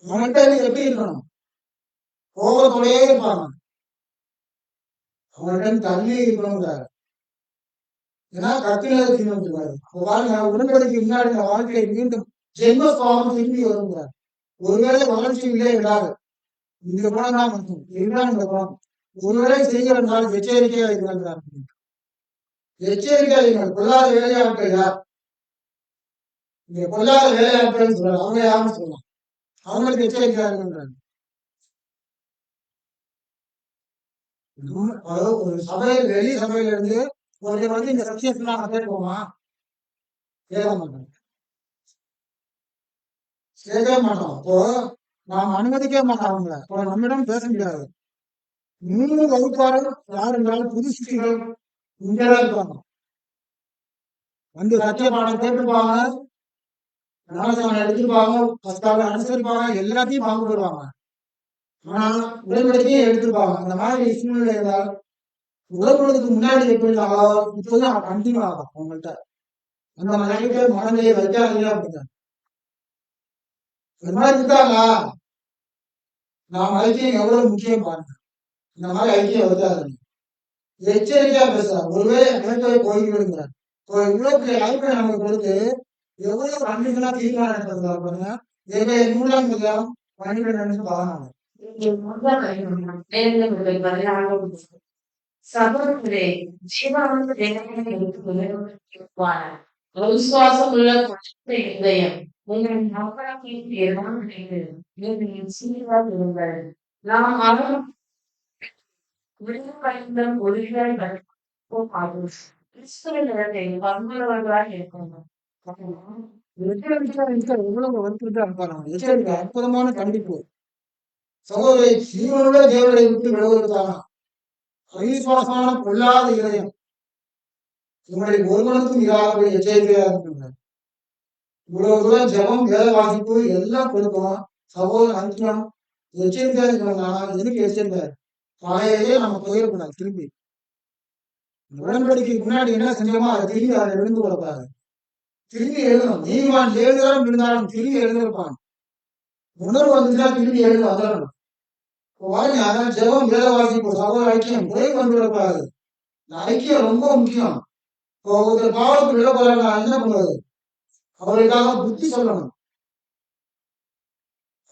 அவன்கிட்ட எப்படி இருக்கணும்? கோபத்தோடயே இருப்பாங்க. அவன்கிட்ட தள்ளி இருக்கணுங்கிறாரு. ஏன்னா கத்தில திரும்பிருக்காரு. பாருங்க, உடன்படிக்கை முன்னாடி இந்த வாழ்க்கை மீண்டும் ஜென்ம சுவாபம் திரும்பி வருங்கிறார். ஒருவேளை வளர்ச்சி இல்லை இல்லாது இந்த குணம் தான் இருக்கும். இதுதான் இந்த குணம். ஒருவேளை செய்கிறால் எச்சரிக்கையா இருக்கிறார். எச்சரிக்கையா இருக்கிறார். பொல்லாத வேலையாட்கள் யார்? இங்க பொல்லாத வேலையாட்கள் சொல்றாங்க. அவங்க யாருன்னு சொல்லலாம். அவங்களுக்கு எச்சரிக்கையா இருக்கின்றாங்க. ஒரு சபையில் வெளி சபையில இருந்து ஒருத்தர் இந்த சத்தியத்தை நாம கேட்போமா? கேட்க மாட்டோம், கேட்கவே மாட்டோம். அப்போ நாம் அனுமதிக்க மாட்டாங்க. அப்ப நம்மிடம் பேச முடியாது. 3 வகுப்பாரும் யார் என்றாலும் புது சிருஷ்டிகள் இங்கதான் இருப்பாங்க. வந்து சத்திய பாடம் கேட்டுப்பாங்க, ஞானஸ்நானம் எடுத்துப்பாங்க, பஸ்காவை அனுசரிப்பாங்க, எல்லாத்தையும் பங்கு பெறுவாங்க. ஆனா உடன்படிக்கையே எடுத்திருப்பாங்க. அந்த மாதிரி சூழ்நிலை இருந்தால் உடம்புக்கு முன்னாடி எப்படி இப்போதான் கண்டினியூ ஆகும் உங்கள்கிட்ட. அந்த நிலைக்கு மனநிலையை வைக்காதீங்க அப்படிங்க. இந்த மாதிரி இருக்காங்களா? நாம் ஐக்கியம் எவ்வளவு முக்கியம் பாருங்க. இந்த மாதிரி ஐக்கியம் வைக்காதீங்க. எச்சரிக்கையா பேசுறார். ஒருவேளை அழைப்பை போய்விடுங்கிறார். இவ்வளவு பெரிய அழைப்பை நமக்கு கொடுத்து எவ்வளவு கண்டிஷனா தீர்மானம் எடுத்திருக்காரு பாருங்க. 7:12 சகோதரரே, ஜீவானந்த தேவனை எடுத்துக்கொள்வான விசுவாசமுள்ள இதயம் உங்கள் நம்பகத்திற்கு எதிரானது. நீங்கள் சீராக இருங்கள். நாம் அவரும் விடுதலை ஒளிகள் கிறிஸ்துவின் இடத்தை பங்குள்ளவர்களாக இருக்கணும். எவ்வளவு எச்சரிக்கை, அற்புதமான கண்டிப்பு. சகோதரி, ஜீவனுள்ள தேவனை விட்டு விடுவதற்கான அவிசுவாசமான பொல்லாத இதயம் உங்களை ஒருவனுக்கும் இராதபடி எச்சரிக்கையா இருக்குங்க. இவ்வளவு தூரம் ஜபம், வேத வாசிப்பு எல்லாம் கொடுக்கும். சகோதரன் அனுப்பினான் எச்சரிக்கையா இருக்கிறாங்க. எதுக்கு எச்சரிக்கை? காலையிலேயே நம்ம போயிடக்கூடாது. திரும்பி உடன்படிக்கைக்கு முன்னாடி என்ன செஞ்சோமோ அதை திரும்பி அதை எழுந்து கொடுப்பாரு. திரும்பி எழுதணும். நீதிமான் 7 தரம் இருந்தாலும் திரும்பி எழுந்திருப்பான். உணர்வு வந்துட்டா திரும்பி எழுந்து வந்துடணும். பாருங்க, அதான் ஜெபம், வேத வாசிப்பு, சகோதர ஐக்கியம் போய் வந்துவிடக்கூடாது. இந்த ஐக்கியம் ரொம்ப முக்கியம். இப்போ ஒருத்தர் பாவத்துக்கு விட போறாங்க, என்ன பண்ணுவது? அவருக்காக புத்தி சொல்லணும்.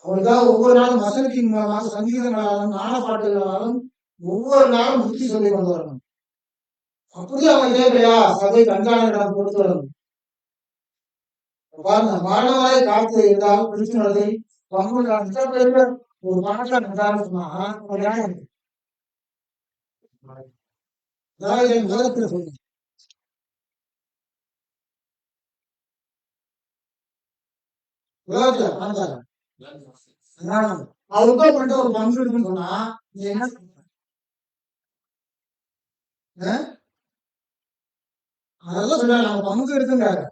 அவருக்காக ஒவ்வொரு நாளும் வசனத்தின் மூலமாக சங்கீதங்களாலும் ஞான பாட்டுகளாலும் ஒவ்வொரு நாளும் புத்தி சொல்லி கொண்டு வரணும். அப்படியே அவன் கேட்கலையா, சபை கண்காணிடம் கொடுத்து வரணும். பாருங்க, மாணவரை காத்து இருந்தால் கிறிஸ்துவதை பங்குள்ள ஒரு பணக்காரன் உதாரணம் சொன்னா ஒரு யானை இருக்கு. உலகத்துல சொல்லுங்க, உலகத்துல பணக்காரன் அவருக்கோ பண்ணிட்டு ஒரு பங்கு இருக்குன்னு சொன்னா நீ என்ன அதெல்லாம் சொல்ல, நம்ம பங்கு இருக்குங்கிறாரு.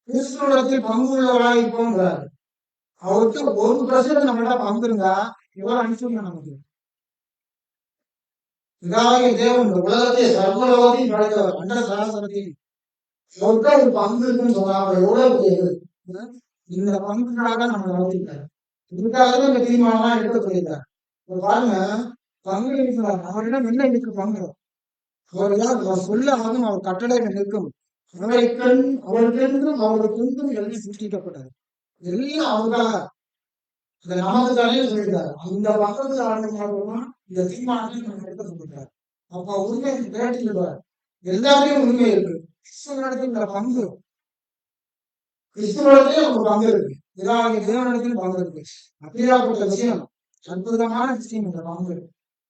கிறிஸ்துவத்தில் பங்கு உள்ளவராக இருப்போங்கிறாரு. அவருக்கு 1% நம்மள்ட்ட பங்கு இருந்தா எவ்வளவு அனுப்பிச்சுங்க நமக்கு. இதாகிய தேவன் இந்த உலகத்தை சர்வலோகத்தையும் படைத்தவர், அண்ட சராசரத்தையும். அவருக்கு ஒரு பங்கு இருக்குன்னு சொன்னா எவ்வளவு பெரிய இந்த பங்குக்காக நம்ம வளர்த்திருக்காரு. இதுக்காகவே இந்த தீர்மானம் எடுக்க சொல்லியிருக்காரு. இப்ப பாருங்க, பங்கு இருக்கிறார். அவரிடம் என்ன இருக்கு பங்கு? அவர்கள் சொல்ல ஆகும், அவர் கட்டளைகள் நிற்கும். அவருக்கென்றும் அவருக்கென்றும் எல்லாம் சிருஷ்டிக்கப்பட்டது. எல்லாம் அவருக்காக இந்த நமது தலையில் சொல்லியிருக்காரு. அந்த பக்கத்துல ஆரம்பிக்கிறோம்னா இந்த தீர்மானத்தை நம்ம எடுக்க சொல்லியிருக்காரு. அப்ப உண்மை கேட்டுக்கிறார். எல்லாத்தையும் உண்மை இருக்கு. கிறிஸ்துவனிடத்தில் இந்த பங்கு, கிறிஸ்துவனிடத்திலே ஒரு பங்கு இருக்கு. இதாகிய தேவனிடத்திலும் பங்கு இருக்கு. அப்படியாப்பட்ட விஷயம், அற்புதமான விஷயம் இந்த பங்கு.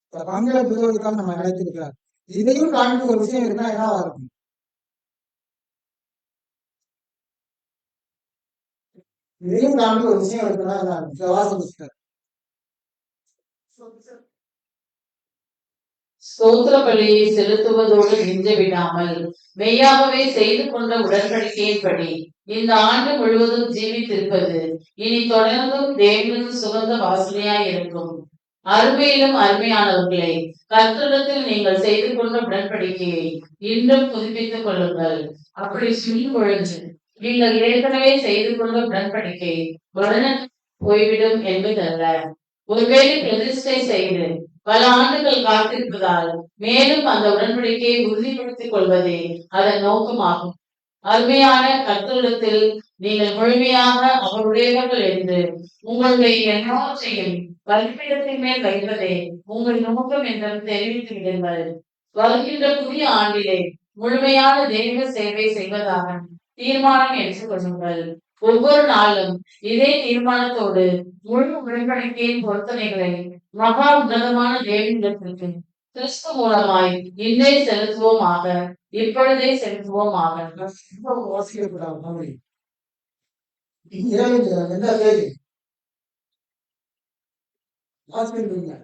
இந்த பங்கை பெறுவதற்காக நம்ம அழைத்திருக்கிறார். இதையும் தாண்டி ஒரு விஷயம் இருந்தா என்னவா இருக்கும்? இதையும் தாண்டி ஒரு விஷயம் இருக்குன்னா என்ன இருக்கும்? வாசிக்க ஸ்தோத்திர பலியை செலுத்துவதோடு நின்று விடாமல் மெய்யாகவே செய்து கொண்ட உடன்படிக்கையின்படி இந்த ஆண்டு முழுவதும் ஜீவித்திருப்பது இனி தொடர்ந்தும் தேவனுக்கு சுகந்த வாசனையாய் இருக்கும். அருமையிலும் அருமையானவர்களே, கர்த்தரிடத்தில் நீங்கள் செய்து கொண்ட உடன்படிக்கையை இன்னும் புதுப்பித்துக் கொள்ளுங்கள். அப்படி சொல்லும் பொழுது நீங்கள் ஏற்கனவே செய்து கொண்ட உடன்படிக்கை உடனே போய்விடும் என்பதல்ல. ஒருவேளை பிரதிஷ்டை செய்து பல ஆண்டுகள் காத்திருப்பதால் மேலும் அந்த உடன்படிக்கையை உறுதிப்படுத்திக் கொள்வதே அதன் நோக்கமாகும். அருமையான கர்த்தரிடத்தில் நீங்கள் முழுமையாக அவருடையவர்கள் என்று உங்களுடைய எல்லாவற்றையும் பலிபீடத்தின் மேல் வைப்பதே உங்கள் நோக்கம் என்றும் தெரிவித்து விடுங்கள். வருகின்ற புதிய ஆண்டிலே முழுமையான தெய்வ சேவை செய்வதாக தீர்மானம் எடுத்துக் கொள்ளுங்கள். ஒவ்வொரு நாளும் இதே தீர்மானத்தோடு முழு உடன்படிக்கையின் பொருத்தனைகளை மகா உன்னதமான தேவனிடத்திற்கு கிறிஸ்து மூலமாய் இன்னே செலுத்துவோமாக, இப்பொழுதே செலுத்துவோமாக. வாசிக்கப்படாது. வாசிக்கிறீங்க.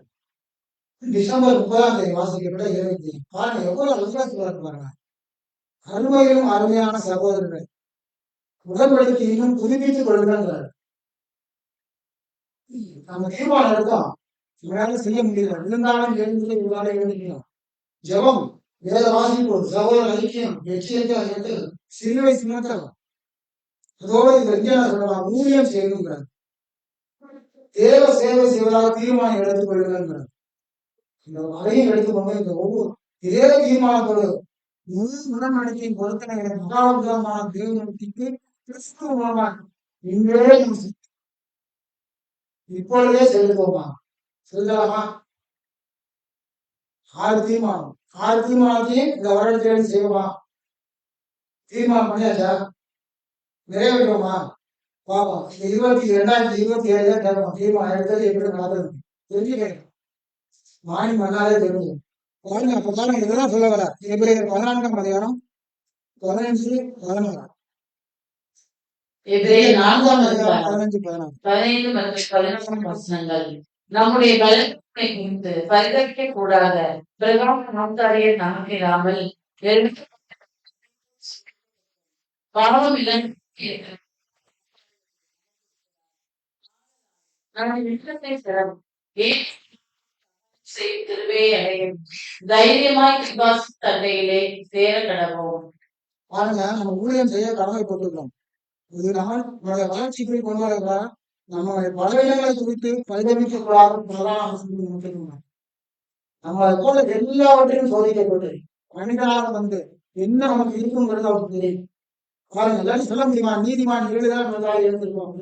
டிசம்பர் 30 வாசிக்கப்பட்ட இறைவத்தி பாருங்க எவ்வளவு விசுவாசமா இருக்கு பாருங்க. அருமையிலும் அருமையான சகோதரர்கள் உடன்படிக்கை இன்னும் புதுப்பித்துக் கொள்ளுங்கள். நம்ம தீர்மானம் எடுத்தோம், இவரால செய்ய முடியல, இருந்தாலும் எழுந்து இவரால எழுந்திருக்கணும். ஜெபம், வேத வாசிப்பு, சகோதர ஐக்கியம், எச்சரிக்கை, சிலுவை சுமத்தல், அதோடு இது என்ன சொல்லலாம், ஊழியம் செய்யணுங்கிறார். தேவ சேவை செய்வதாக தீர்மானம் எடுத்துக் கொள்ளுங்கள். இந்த அதையும் எடுத்துக்கொண்டு இந்த ஒவ்வொரு இதே தீர்மானத்தோடு முழு உடன்படிக்கையின் பொருத்தனை மகாபுரமான தேவனுக்கு கிறிஸ்துவ மூலமாக இன்றே இப்பொழுதே செலுத்துவோமா? செலுத்தலாமா? 6 தீர்மானம், 6 தீர்மானத்தையும் இந்த வருடத்திலே செய்வோமா? தீர்மானம் பண்ணியாச்சா? நிறைவேற்றுவோமா? பாப்போம். இந்த 2027 கேட்கணும். தீர்மானம் எடுத்தது எப்படி நடந்தது தெரிஞ்சு கேட்கணும். மாறி மண்ணாலே தெரிஞ்சு பாருங்க. அப்ப பாருங்க, இதெல்லாம் சொல்ல வர எபிரேயர் 14ஆம் அதிகாரம் 15, 16. எபிரேயர் 4ஆம் அதிகாரம் 15, 16. 15 மற்றும் 16 வசனங்கள். நம்முடைய பலத்தை குறித்து பரிதவிக்க கூடாத பிரகாச நாட்காரியை நமக்கு இல்லாமல் பாவம் இல்லை நான் யுத்தத்தை சிறப்பு திருவே அடையும் தைரியமாய் விசுவாச தந்தையிலே சேர கடவோம். பாருங்க, நம்ம ஊழியம் செய்ய கடமைப்பட்டிருக்கோம். ஒரு நாள் நம்மளுடைய வளர்ச்சிக்கு கொண்டு வரா நம்மளுடைய பலவீனங்களை குறித்து பரிதவிக்க கூடாது. நம்மளை போல எல்லாவற்றையும் சோதிக்கப்பட்டு மனிதனாக வந்து என்ன நமக்கு இருக்குங்கிறது அவருக்கு தெரியும். பாருங்க, எல்லாரும் சொல்ல முடியுமா நீதிமான் 7 தடவை எழுந்திருக்கோம்?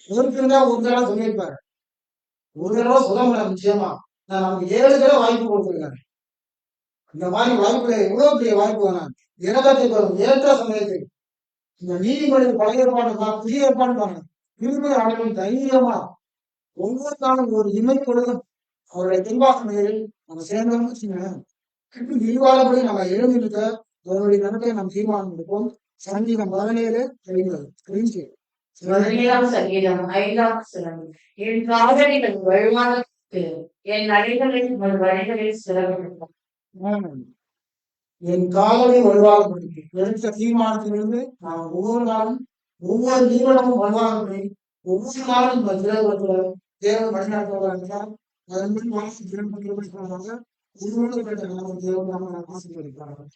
ஒருத்தர் ஒரு தடவை சொல்லியிருப்பாரு, ஒரு தடவை சொல்ல முடியாது. நிச்சயமா நான் நமக்கு 7 தடவை வாய்ப்பு கொடுத்துருக்காரு. இந்த மாதிரி வாய்ப்புல எவ்வளவு பெரிய வாய்ப்பு வேணாம். இறக்கத்தை வரும் ஏற்ற சமயத்தில் இந்த நீதிபதி பழைய ஏற்பாடு புதிய ஏற்பாடு பாருங்க, திரும்ப அவர்கள் தைரியமா ஒவ்வொரு நாளும் ஒரு இமை பொழுதும் அவருடைய திருவாசனைகளில் நம்ம சேர்ந்தோம்னு வச்சுக்கோங்க, இழிவாளபடி நம்ம எழுந்திருக்க அவருடைய நடத்தை நாம் தீர்மானம் எடுப்போம். சங்கீதம் 17 தெரிஞ்சு 17ஆம் சங்கீதம் 5ஆம் வசனம். என் காதலிகள் வழுவாதற்கு என் நடைகளில் வழிகளில் சிறப்பு. என் காலடி வலுவாகப்பட்டு எடுத்த தீர்மானத்திலிருந்து நாம் ஒவ்வொரு நாளும் ஒவ்வொரு நிறுவனமும் வலுவாகப்படி ஒவ்வொரு நாளும் இந்த திரைப்படத்துல தேவன் வழிநடத்துவதாக அதன்படி வாசி திறன்பட்டு சொல்றாங்க. உருவகப்பட்ட நாம தேவன் நாம ஆசீர்வதிக்கிறார்கள்.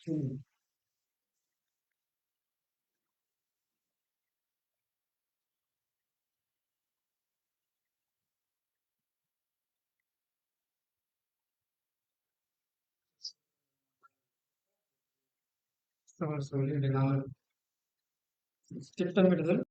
சொல்லி திட்டமிடுதல்